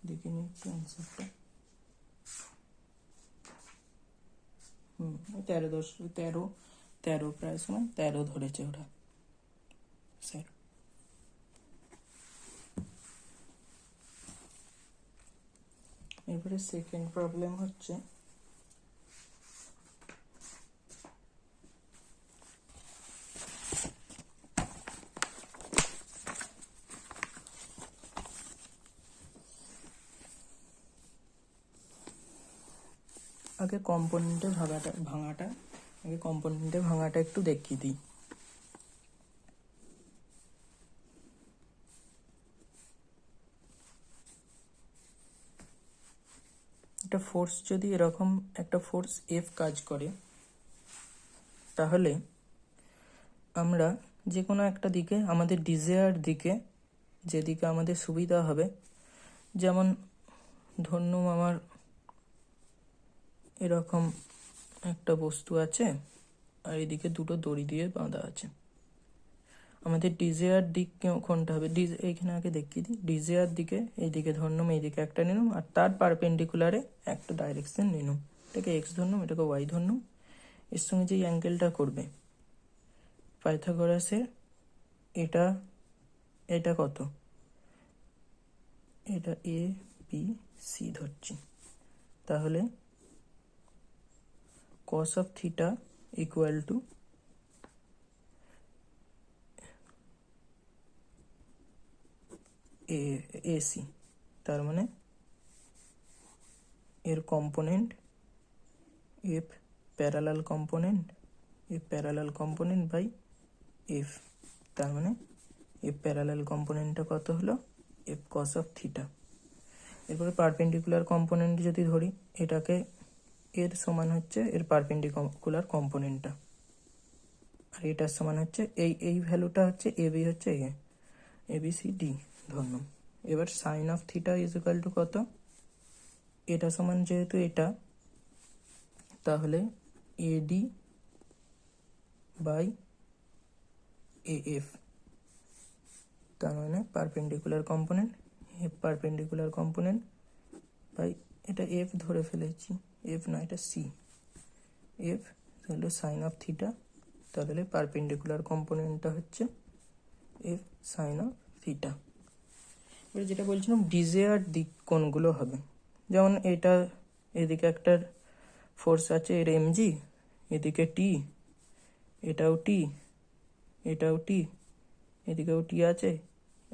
[SPEAKER 1] দেখে নিই একটু অ্যান্সারটা। তেরো প্রায় সময় 13 ধরেছে ওরা স্যার। এরপরে সেকেন্ড প্রবলেম হচ্ছে আগে কম্পোনেন্টে ভাঙাটা একটু দেখিয়ে দিই। একটা ফোর্স যদি এরকম একটা ফোর্স এফ কাজ করে, তাহলে আমরা যে কোনো একটা দিকে আমাদের ডিজায়ার্ড দিকে, যেদিকে আমাদের সুবিধা হবে, যেমন ধরুন আমার এরকম একটা বস্তু আছে আর এদিকে দুটো দড়ি দিয়ে বাঁধা আছে, আমাদের ডিজায়ার দিক কোনটা হবে? এইখানে আগে দেখিয়ে দিই। ডিজায়ার দিকে এইদিকে ধরলাম, এইদিকে একটা নিলাম আর তার পারপেন্ডিকুলারে একটা ডাইরেকশন নিলাম, এটাকে এক্স ধরলাম, এটাকে ওয়াই ধরলাম। এর সঙ্গে যে অ্যাঙ্গেলটা করবে পাইথাগোরাসের, এটা কত? এটা এ বি সি ধরছি, তাহলে cos of theta equal to AC, তার মানে এর component F parallel component by F, তার মানে এফ প্যারালাল কম্পোনেন্টটা কত হলো? F cos of theta। এরপরে পারপেন্ডিকুলার কম্পোনেন্ট যদি ধরি, এটাকে এর সমান হচ্ছে এর পারপেন্ডিকুলার কম্পোনেন্টটা, আর এটার সমান হচ্ছে এই ভ্যালুটা হচ্ছে এবি, হচ্ছে ABCD ধরলাম। এবার sine of theta is equal to কত? এটা সমান যেহেতু এটা, তাহলে AD বাই AF, তার মানে পারপেন্ডিকুলার কম্পোনেন্ট বাই, এটা এফ ধরে ফেলেছি, এফ না এটা সি, এফ হলো সাইন অফ থিটা, তাহলে পারপেন্ডিকুলার কম্পোনেন্টটা হচ্ছে এফ সাইন অফ থিটা। এবার যেটা বলছিলাম ডিজায়ার দিক কোনগুলো হবে, যেমন এটা এদিকে একটা ফোর্স আছে এর এমজি, এদিকে টি, এটাও টি, এদিকেও টি আছে।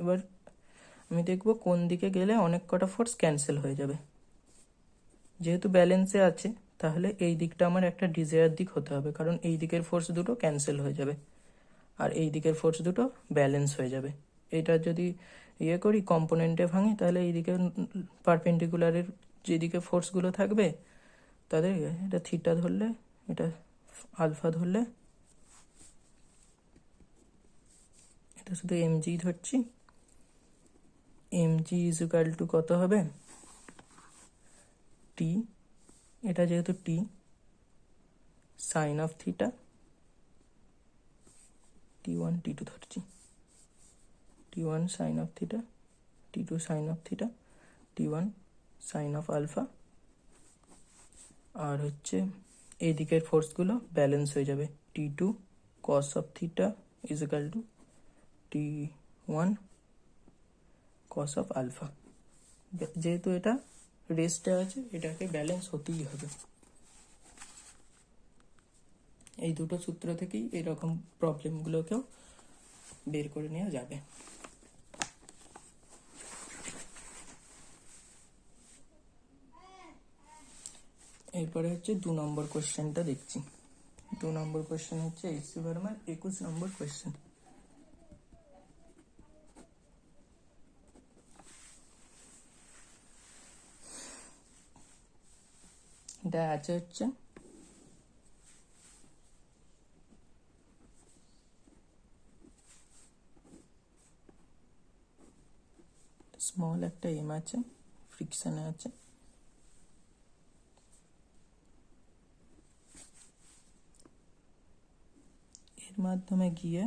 [SPEAKER 1] এবার আমি দেখব কোন দিকে গেলে অনেক কটা ফোর্স ক্যান্সেল হয়ে যাবে। যেহেতু ব্যালেন্সে আছে, তাহলে এই দিকটা আমার একটা ডিজায়ার দিক হতে হবে, কারণ এই দিকের ফোর্স দুটো ক্যান্সেল হয়ে যাবে আর এই দিকের ফোর্স দুটো ব্যালেন্স হয়ে যাবে। এটা যদি করি কম্পোনেন্টে ভাঙি, তাহলে এই দিকে পারপেন্ডিকুলারের যেদিকে ফোর্সগুলো থাকবে তাদের, এটা থিটা ধরলে, এটা আলফা ধরলে, এটা শুধু এমজি ধরছি, এমজি ইজ ইকুয়াল টু কত হবে? টি, এটা যেহেতু টি, sign of theta, T1 T2 ধরছি, T1 sine of theta, T2 sine of theta, T1 sine of alpha, আর হচ্ছে এই দিকের ফোর্সগুলো ব্যালেন্স হয়ে যাবে, T2 cos of theta is equal to T1 cos of alpha. যেহেতু এটা রেস্টে আছে, এটাকে ব্যালেন্স হতেই হবে। এই দুটো সূত্র থেকেই এরকম প্রবলেমগুলোকেও বের করে নেওয়া যাবে। এরপরে হচ্ছে 2 নম্বর কোয়েশ্চেনটা দেখছি। 2 নম্বর কোয়েশ্চেন হচ্ছে এইচসি ভার্মার 21 নম্বর কোয়েশ্চেন। এটা আছে হচ্ছে স্মল একটা এম আছে, ফ্রিকশনে আছে, এর মাধ্যমে গিয়ে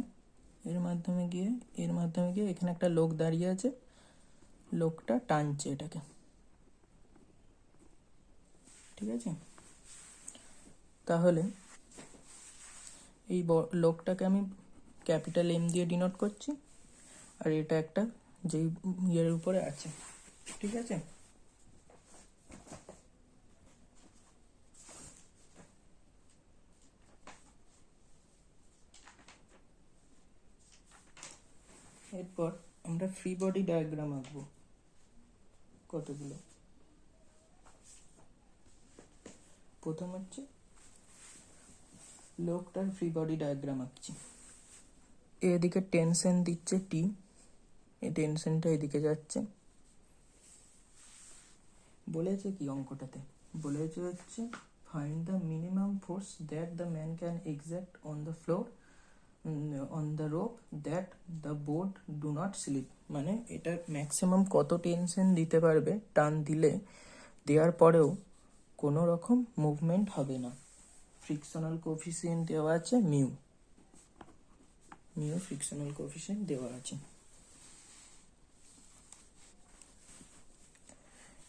[SPEAKER 1] এখানে একটা লোক দাঁড়িয়ে আছে, লোকটা টানছে এটাকে, ঠিক আছে? তাহলে এই লোকটাকে আমি ক্যাপিটাল এম দিয়ে ডিনোট করছি, আর এটা একটা যেই ইয়ের উপরে আছে, ঠিক আছে। এরপর আমরা ফ্রি বডি ডায়াগ্রাম আঁকবো কতগুলো। প্রথম হচ্ছে লোকটার ফ্রি বডি ডায়াগ্রাম আঁকছি। এদিকে টেনশন দিচ্ছে টি, এই টেনশনটা এদিকে যাচ্ছে। বলেছে কি অঙ্কটাতে, বলেছে হচ্ছে find the minimum force that the man can exact on the floor on the rope that the board do not slip. মানে এটা ম্যাক্সিমাম কত টেনশন দিতে পারবে টান দিলে, দেওয়ার পরেও কোনো রকম মুভমেন্ট হবে না। ফ্রিকশনাল কোফিসিয়েন্ট দেওয়া আছে মিউ, ফ্রিকশনাল কোফিসিয়েন্ট দেওয়া আছে।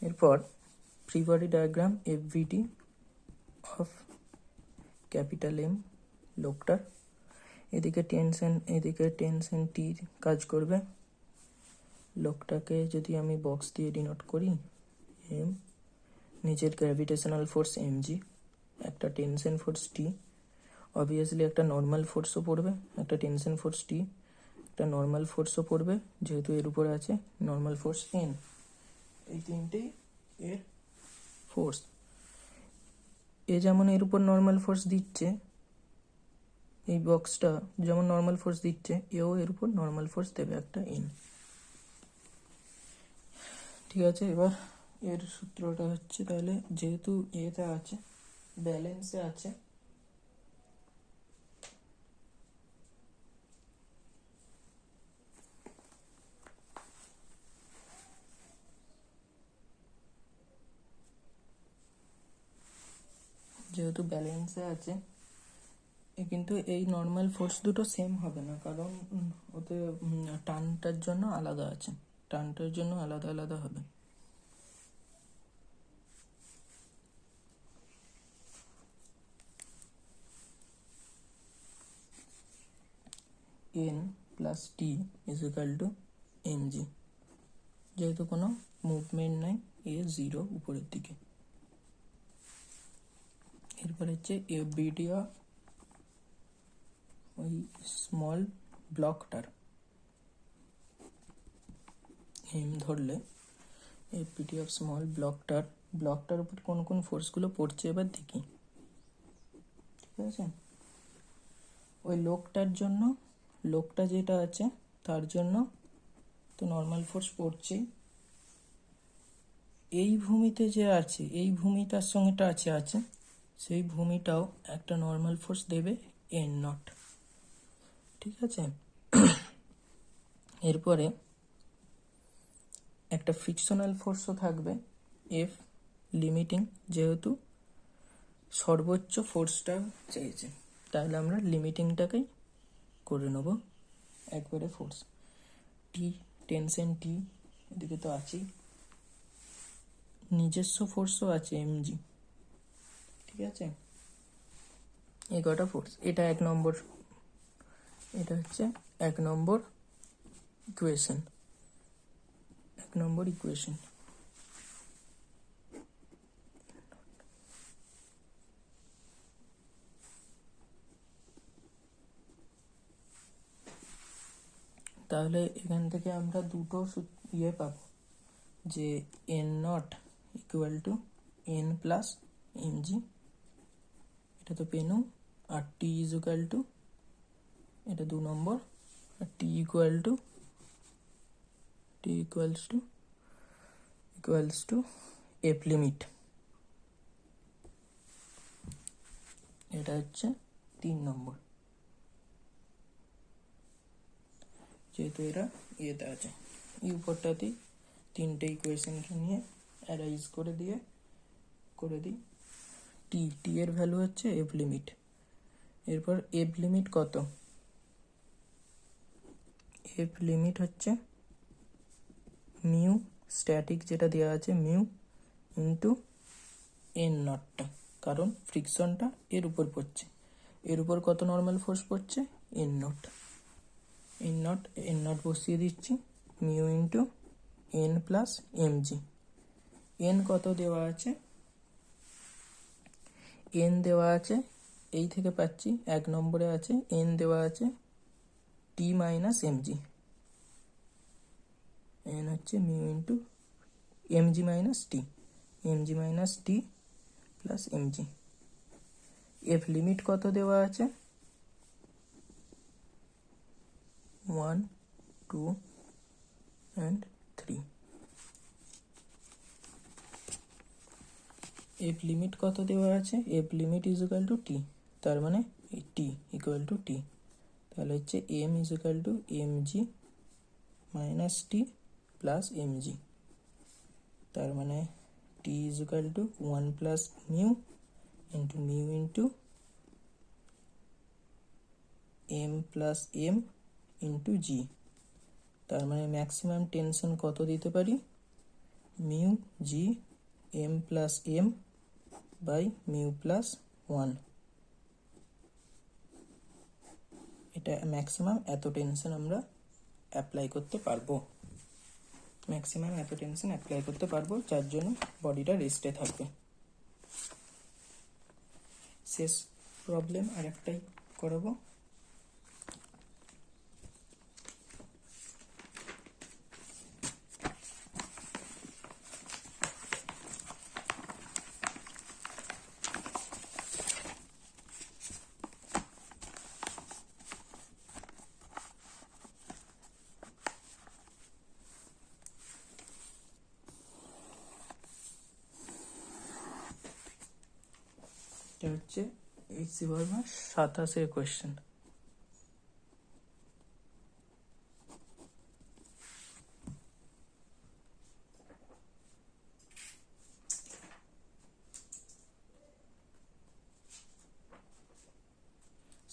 [SPEAKER 1] এরপর free body diagram FBD of capital M লোকটার, এদিকে টেনশন টি কাজ করবে। লোকটাকে যদি আমি বক্স দিয়ে ডিনোট করি এম, নিচের গ্র্যাভিটেশনাল ফোর্স এমজি, একটা টেনশন ফোর্স টি, অবভিয়াসলি একটা নর্মাল ফোর্সও পড়বে, একটা টেনশন ফোর্স টি, একটা নর্মাল ফোর্সও পড়বে যেহেতু এর উপরে আছে নর্মাল ফোর্স এন। এই তিনটেই এর ফোর্স। এ যেমন এর উপর নর্মাল ফোর্স দিচ্ছে, এই বক্সটা যেমন নর্মাল ফোর্স দিচ্ছে, এও এর উপর নর্মাল ফোর্স দেবে একটা এন, ঠিক আছে। এবার এর সূত্রটা হচ্ছে, তাহলে যেহেতু এতে আছে ব্যালেন্সে আছে, যেহেতু ব্যালেন্সে আছে, কিন্তু এই নর্মাল ফোর্স দুটো সেম হবে না, কারণ ওতে টানটার জন্য আলাদা আছে, টানটার জন্য আলাদা আলাদা হবে। N plus T is equal two MG, যেহেতু কোনো মুভমেন্ট নাই, এ জিরো উপরের দিকে। এরপর হচ্ছে এফবিডি অফ ওই স্মল ব্লকটার, এম ধরলে এফবিডি অফ স্মল ব্লকটার উপর কোন কোন ফোর্সগুলো পড়ছে এবার দেখি, ঠিক আছে। ওই লোকটার জন্য, লোকটা যেটা আছে তার জন্য তো নর্মাল ফোর্স পড়ছেই। এই ভূমিতে যে আছে, এই ভূমিটার সঙ্গে টাচে আছে, সেই ভূমিটাও একটা নর্মাল ফোর্স দেবে এন নট, ঠিক আছে। এরপরে একটা ফ্রিকশনাল ফোর্সও থাকবে এফ লিমিটিং, যেহেতু সর্বোচ্চ ফোর্সটা চাইছে, তাহলে আমরা লিমিটিংটাকেই করে নেব একবারে ফোর্স। টি টেনশন টি এদিকে তো আছেই, নিজস্ব ফোর্সও আছে এমজি, ঠিক আছে। এই কটা ফোর্স, এটা এক নম্বর, এটা হচ্ছে এক নম্বর ইকুয়েশন। তাহলে এখান থেকে আমরা দুটো ইয়ে পাবো, যে N not equal to N plus MG, এটা তো পেনু, আর টি ইজ ইকুয়াল টু, এটা 2 নম্বর, আর টি ইকুয়ালস টু এফ লিমিট, এটা হচ্ছে 3 নম্বর, যেহেতু এরা ইয়েতে আছে। এই উপরটাতেই তিনটে ইকুয়েশনকে নিয়ে অ্যারাইজ করে দিই। টি এর ভ্যালু হচ্ছে এফ লিমিট। এরপর এফ লিমিট কত, এফ লিমিট হচ্ছে মিউ স্ট্যাটিক যেটা দেওয়া আছে, মিউ ইন্টু এন নটটা, কারণ ফ্রিকশনটা এর উপর পড়ছে। এর উপর কত নর্মাল ফোর্স পড়ছে? এন নট বসিয়ে দিচ্ছি, mu into N plus MG. N কত দেওয়া আছে? এন দেওয়া আছে, এই থেকে পাচ্ছি 1 নম্বরে আছে এন দেওয়া আছে টি মাইনাস এমজি। এন হচ্ছে mu into MG minus T plus MG. F limit কত দেওয়া আছে? 1, 2 and 3। এফ লিমিট কত দেওয়া আছে? F limit is equal to T, তার মানে টি ইকুয়াল টু টি, তাহলে হচ্ছে M is equal to MG minus T plus MG, তার মানে T is equal to 1 plus mu into M plus M into G. তার মানে ম্যাক্সিমাম টেনশন কত দিতে পারি? Mu G M plus M by mu plus 1। এটা ম্যাক্সিমাম এত টেনশন আমরা অ্যাপ্লাই করতে পারবো, যার জন্য বডিটা রেস্টে থাকবে। শেষ প্রবলেম আর একটাই করাবো। এটা হচ্ছে এইচসি বর্মা 27 কোয়েশ্চেন।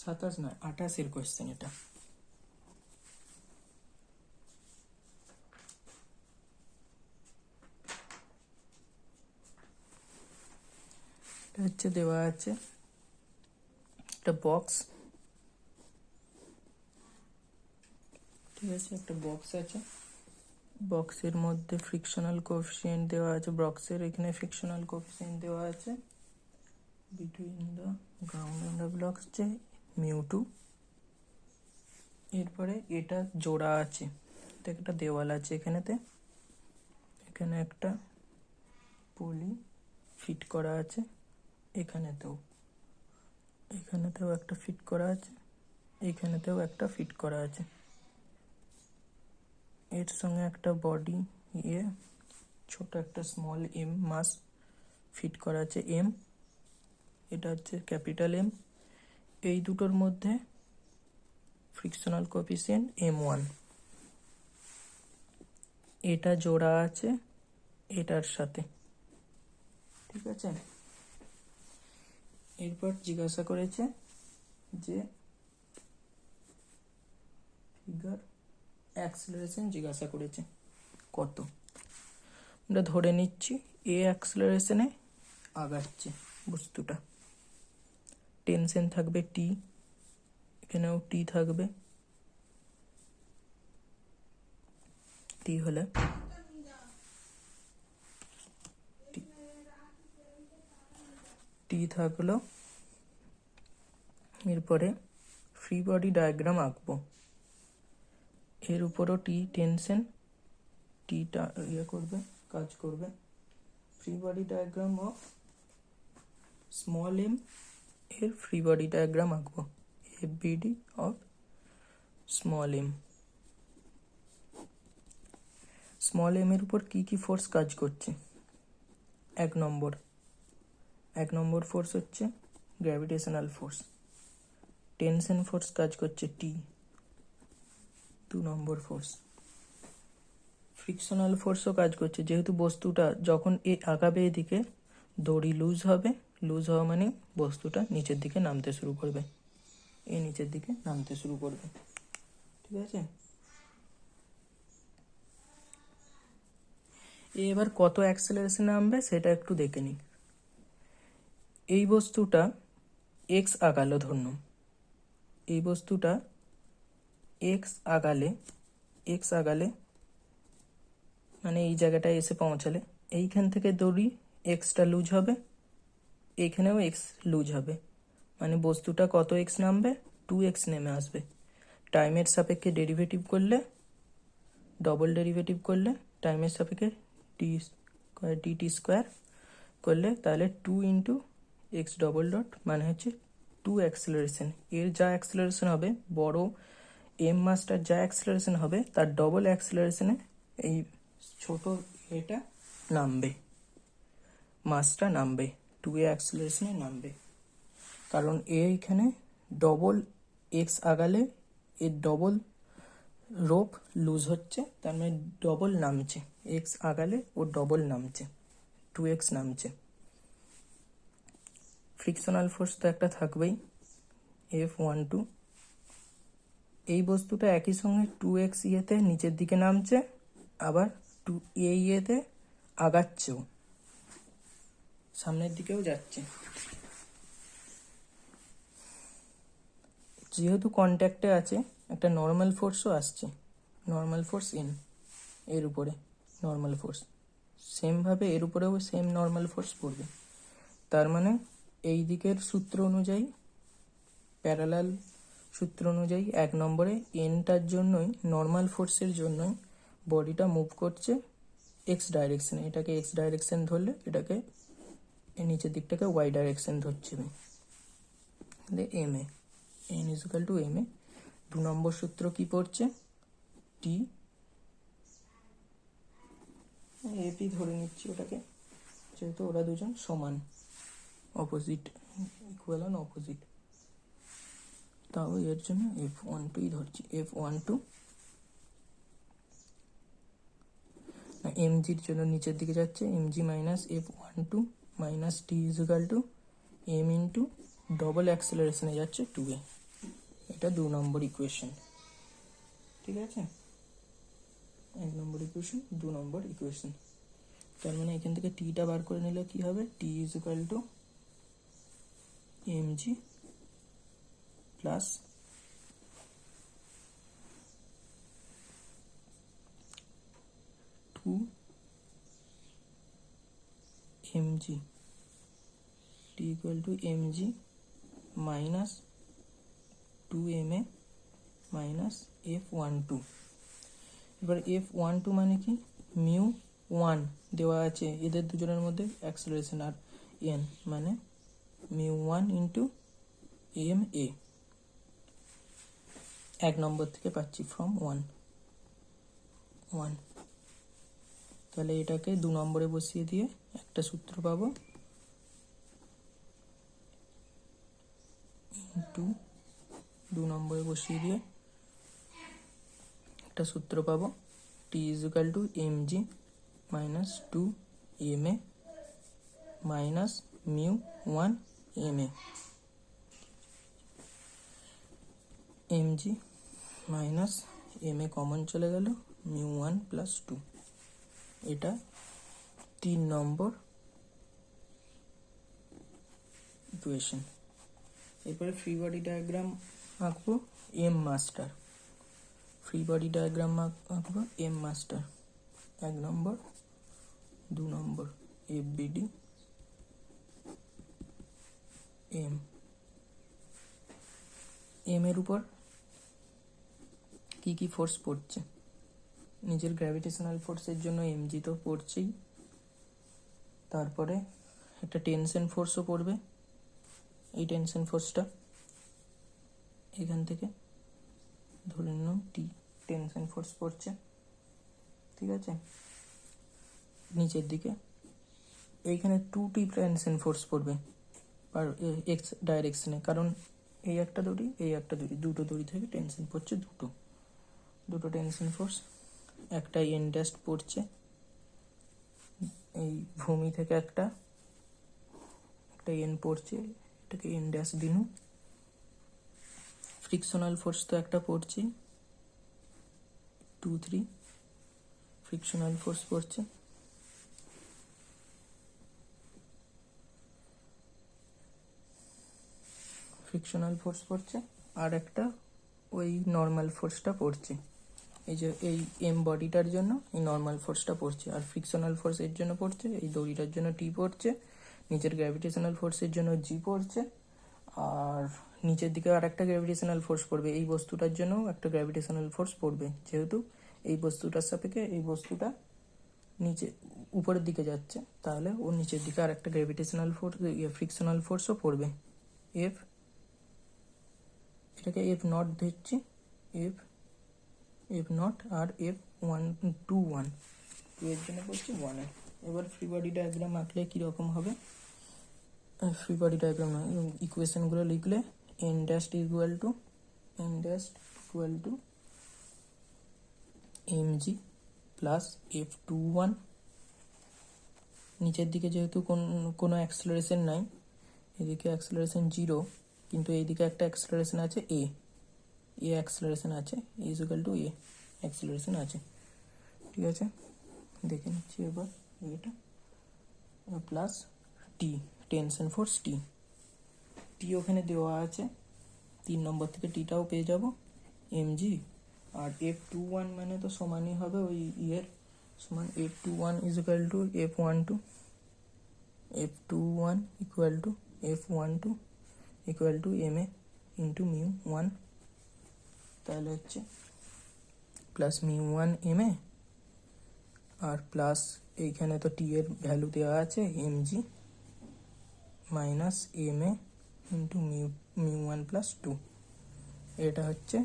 [SPEAKER 1] সাতাশ নয়, 28 কোয়েশ্চেন এটা। এটা হচ্ছে দেওয়া আছে একটা বক্স, ঠিক আছে, একটা বক্স আছে, বক্সের মধ্যে ফ্রিকশনাল কোএফিসিয়েন্ট দেওয়া আছে, বক্সের এখানে ফ্রিকশনাল কোএফিসিয়েন্ট দেওয়া আছে between the ground and the block হচ্ছে μ2। এরপরে এটা জোড়া আছে, এটা একটা দেওয়াল আছে এখানেতে, এখানে একটা পলি ফিট করা আছে, এখানেতেও একটা ফিট করা আছে, এখানেতেও একটা ফিট করা আছে। এর সঙ্গে একটা বডি ছোট একটা স্মল এম মাস ফিট করা আছে এম, এটা হচ্ছে ক্যাপিটাল এম। এই দুটোর মধ্যে ফ্রিকশনাল কোএফিসিয়েন্ট m1, এটা জোড়া আছে এটার সাথে, ঠিক আছে। এরপর জিজ্ঞাসা করেছে যে ফিগার অ্যাক্সেলারেশন জিজ্ঞাসা করেছে কত। আমরা ধরে নিচ্ছি এ অ্যাক্সেলারেশনে আগাচ্ছে বস্তুটা, টেনশন থাকবে টি, এখানেও টি থাকবে, টি হলে টি থাকলো। এরপরে ফ্রি বডি ডায়াগ্রাম আঁকবো, এর উপরও টি টেনশন, টিটা কাজ করবে। Free body diagram of small M এর ফ্রি বডি ডায়াগ্রাম আঁকবো, FBD of small M. Small M এর উপর কি কি ফোর্স কাজ করছে? এক নম্বর ফোর্স হচ্ছে গ্র্যাভিটেশনাল ফোর্স, টেনশন ফোর্স কাজ করছে টি। 2 নম্বর ফোর্স ফ্রিকশনাল ফোর্সও কাজ করছে, যেহেতু বস্তুটা যখন আগাবে এদিকে দড়ি লুজ হওয়া মানে বস্তুটা নিচের দিকে নামতে শুরু করবে, নিচের দিকে নামতে শুরু করবে, ঠিক আছে। এবার কত অ্যাক্সেলারেশন নামবে সেটা একটু দেখে নিই। এই বস্তুটা এক্স আগালো ধরুন, এই বস্তুটা এক্স আগালে মানে এই জায়গাটায় এসে পৌঁছালে এইখান থেকে দড়ি এক্সটা লুজ হবে, এইখানেও এক্স লুজ হবে, মানে বস্তুটা কত এক্স নামবে, 2x নেমে আসবে। টাইমের সাপেক্ষে ডেরিভেটিভ করলে, ডবল ডেরিভেটিভ করলে টাইমের সাপেক্ষে ডিটি স্কোয়ার করলে তাহলে 2 ইন্টু এক্স ডবল ডট মানে হচ্ছে 2 অ্যাক্সেলারেশন। এর যা অ্যাক্সেলারেশন হবে, বড় এম মাসটার যা অ্যাক্সেলারেশন হবে তার ডবল অ্যাক্সেলারেশনে এই ছোট এটা নামবে, মাসটা নামবে, 2 অ্যাক্সেলারেশনে নামবে। কারণ এইখানে ডবল এক্স আগালে এর ডবল রোপ লুজ হচ্ছে, তার মানে ডবল নামছে, এক্স আগালে ও ডবল নামছে, 2x নামছে। ফ্রিকশনাল ফোর্স তো একটা থাকবেই, F12। এই বস্তুটা একই সঙ্গে 2x ইয়েতে নিচের দিকে নামছে, আবার 2 ইয়েতে আগাচ্ছেও, সামনের দিকেও যাচ্ছে। যেহেতু কন্ট্যাক্টে আছে, একটা নর্মাল ফোর্সও আসছে, নর্মাল ফোর্স এন এর উপরে, নর্মাল ফোর্স সেমভাবে এর উপরেও সেম নর্মাল ফোর্স পড়বে। তার মানে এই দিকের সূত্র অনুযায়ী, প্যারালাল সূত্র অনুযায়ী 1 নম্বরে এনটার জন্যই, নর্মাল ফোর্সের জন্যই বডিটা মুভ করছে এক্স ডাইরেকশনে। এটাকে এক্স ডাইরেকশন ধরলে এটাকে নিচের দিকটাকে ওয়াই ডাইরেকশন ধরছে M A, N is equal to M এ। 2 নম্বর সূত্র কি পড়ছে, টি এপি ধরে নিচ্ছি ওটাকে, যেহেতু ওরা দুজন সমান, অপোজিট, ইকুয়াল অপোজিট, তাও এর জন্য F12ই ধরছি। F12 mgর জন্য নিচের দিকে যাচ্ছে, mg minus F12 minus T is equal to M into double অ্যাক্সেলারেশনে যাচ্ছে 2a। এটা 2 নম্বর ইকুয়েশন, ঠিক আছে, 1 নম্বর ইকুয়েশন, 2 নম্বর ইকুয়েশন। তার মানে এখান থেকে টিটা বার করে নিলে কি হবে, T is equal to mg plus 2 mg, T equal to mg minus 2ma minus F12। এবার F12 মানে কি, মিউ 1 দেওয়া আছে এদের দুজনের মধ্যে অ্যাক্সেলারেশন, আর n মানে মিউ 1 ইন্টু এম এ, 1 নম্বর থেকে পাচ্ছি ফ্রম 1। তাহলে এটাকে 2 নম্বরে বসিয়ে দিয়ে একটা সূত্র পাবো, ইন্টু 2 নম্বরে বসিয়ে দিয়ে একটা সূত্র পাবো, T is equal to mg minus 2 ma minus mu 1 ma, mg minus ma common চলে গেল, মিউ 1 প্লাস 2। এটা 3 নম্বর ইকুয়েশন। এরপরে ফ্রি বডি ডায়াগ্রাম আঁকবো, M master, free body diagram আঁকবো এম মাস্টার, 1 নম্বর, 2 নম্বর এফবিডি এম। এম এর উপর কি কি ফোর্স পড়ছে, নিজের গ্র্যাভিটেশনাল ফোর্সের জন্য এমজি তো পড়ছেই, তারপরে একটা টেনশন ফোর্সও পড়বে, এই টেনশন ফোর্সটা এখান থেকে ধরে নিলাম টি টেনশন ফোর্স পড়ছে, ঠিক আছে। নিচের দিকে এইখানে 2t টেনশন ফোর্স পড়বে আর এক্স ডাইরেকশনে, কারণ এই একটা দড়ি, এই একটা দড়ি, দুটো দড়ি থেকে টেনশন পড়ছে, দুটো টেনশন ফোর্স। একটা এন ড্যাশ পড়ছে এই ভূমি থেকে, একটা এন পড়ছে, এটাকে N dash Dinu. Frictional force তো একটা পড়ছে 2, 3, ফ্রিকশনাল ফোর্স পড়ছে। ফ্রিকশনাল ফোর্স পড়ছে, আর একটা ওই নর্মাল ফোর্সটা পড়ছে। এই যে এই এম বডিটার জন্য এই নর্মাল ফোর্সটা পড়ছে, আর ফ্রিকশনাল ফোর্স এর জন্য পড়ছে, এই দড়িটার জন্য টি পড়ছে, নিচের গ্র্যাভিটেশনাল ফোর্সের জন্য জি পড়ছে, আর নিচের দিকে আর একটা গ্র্যাভিটেশনাল ফোর্স পড়বে। এই বস্তুটার জন্য একটা গ্র্যাভিটেশনাল ফোর্স পড়বে, যেহেতু এই বস্তুটার সাপেক্ষে এই বস্তুটা নিচে উপরের দিকে যাচ্ছে, তাহলে ওর নিচের দিকে আর একটা গ্র্যাভিটেশনাল ফোর্স ফ্রিকশনাল ফোর্সও পড়বে। এফ, এটাকে এফ নট ধরছি, এফ নট, আর এফ 1 এর জন্য পড়ছি 1। এবার ফ্রি বডি ডায়াগ্রাম আঁকলে কীরকম হবে? ফ্রি বডি ডায়াগ্রাম ইকুয়েশনগুলো লিখলে N dash equal to M G plus F21। নিচের দিকে যেহেতু কোনো অ্যাক্সেলারেশন নাই, এদিকে অ্যাক্সেলারেশন 0, কিন্তু এইদিকে একটা অ্যাক্সেলারেশন আছে এ অ্যাক্সেলারেশন আছে, ইকুয়াল টু এ অ্যাক্সেলারেশন আছে। ঠিক আছে, দেখে নিচ্ছি এবার এটা, প্লাস টি, টেনশন ফোর্স টি ওখানে দেওয়া আছে, 3 নম্বর থেকে টিটাও পেয়ে যাব, mg, আর F21 মানে তো সমানই হবে ওই ইয়ের সমান, F21 equal to F21 equal to F12 equal to ma into mu 1, তাহলে হচ্ছে প্লাস মিউ 1 ma, আর প্লাস এইখানে তো টি এর ভ্যালু দেওয়া আছে mg minus ma into mu 1 plus 2। এটা হচ্ছে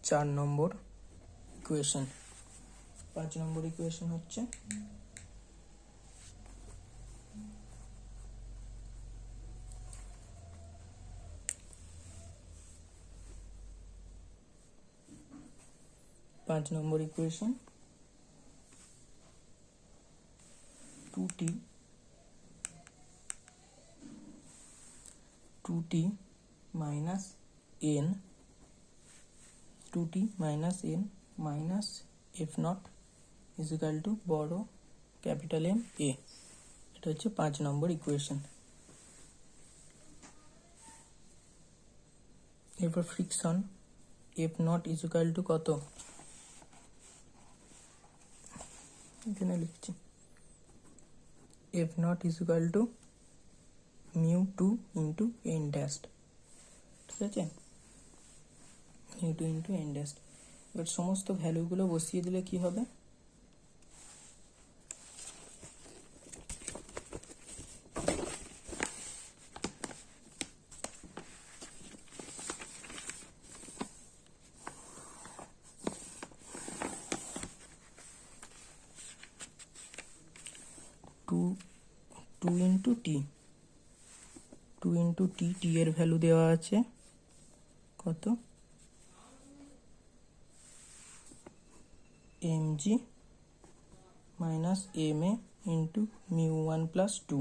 [SPEAKER 1] 4 নম্বর ইকুয়েশন। 5 নম্বর ইকুয়েশন হচ্ছে equation 2t minus n minus F not equal to বড় ক্যাপিটাল এম এ। এটা হচ্ছে 5 নম্বর ইকুয়েশন। এরপর friction F not equal to কত, এখানে লিখছি F not equal to mu 2 into N dash. ঠিক আছে, মিউ 2 ইন্টু এন ড্যাশ। এবার সমস্ত ভ্যালুগুলো বসিয়ে দিলে কি হবে? টু ইন্টু টি এর ভ্যালু দেওয়া আছে কত, mg minus ma into mu 1 plus 2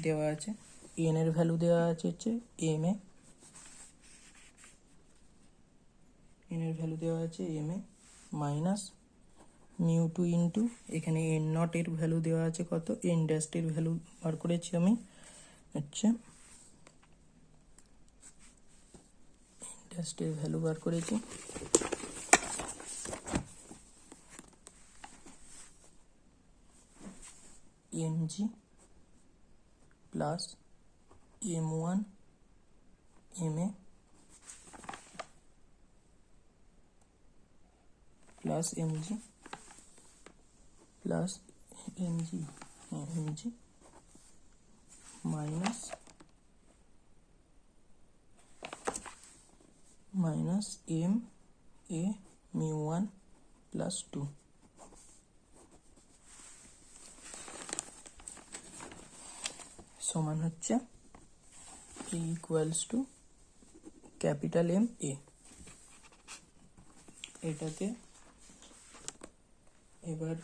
[SPEAKER 1] দেওয়া আছে। n এর ভ্যালু দেওয়া আছে হচ্ছে ma, মাইনাস মিউ 2 ইন্টু এখানে n নট এর ভ্যালু দেওয়া আছে কত, n ড্যাশ এর ভ্যালু বার করেছি আমি, হচ্ছে n ড্যাশ এর ভ্যালু বার করেছি mg plus m1 ma plus mg minus m a mu 1 plus 2 সমান হচ্ছে equals to capital M A. এটাকে এবার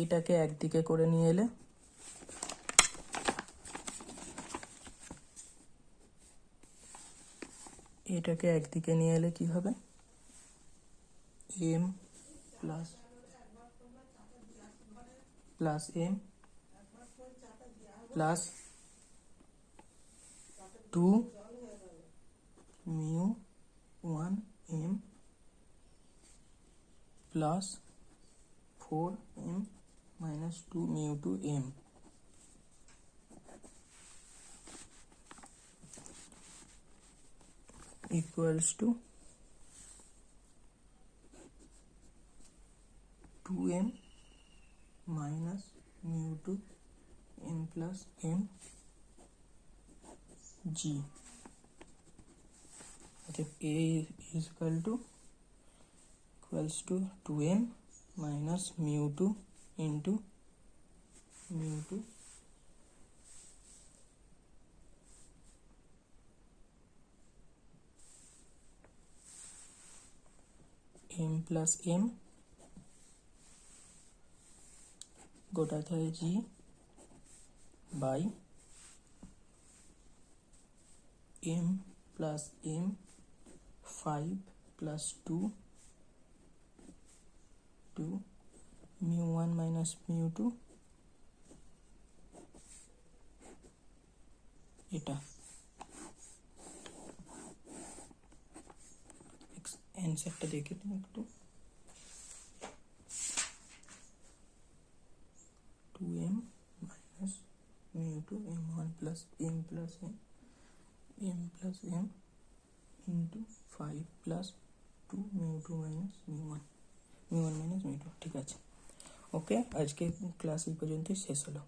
[SPEAKER 1] এটাকে একদিকে করে নিয়ে এলে কি হবে, M plus M plus 2 mu one M plus 4m minus 2 mu 2m equals to 2m minus mu 2 m plus m g. A is equals to 2m minus mu 2 into mu 2 m plus m गोटा था g by m plus m 5 plus 2 mu 1 minus mu 2 এটা অ্যান্সারটা দেখে দিন একটু 2m minus mu 2 m1 plus m plus m plus m into 5 plus 2 mu 2 minus mu 1 minus mu 2 ঠিক আছে। ওকে, আজকে ক্লাস এই পর্যন্তই শেষ হলো।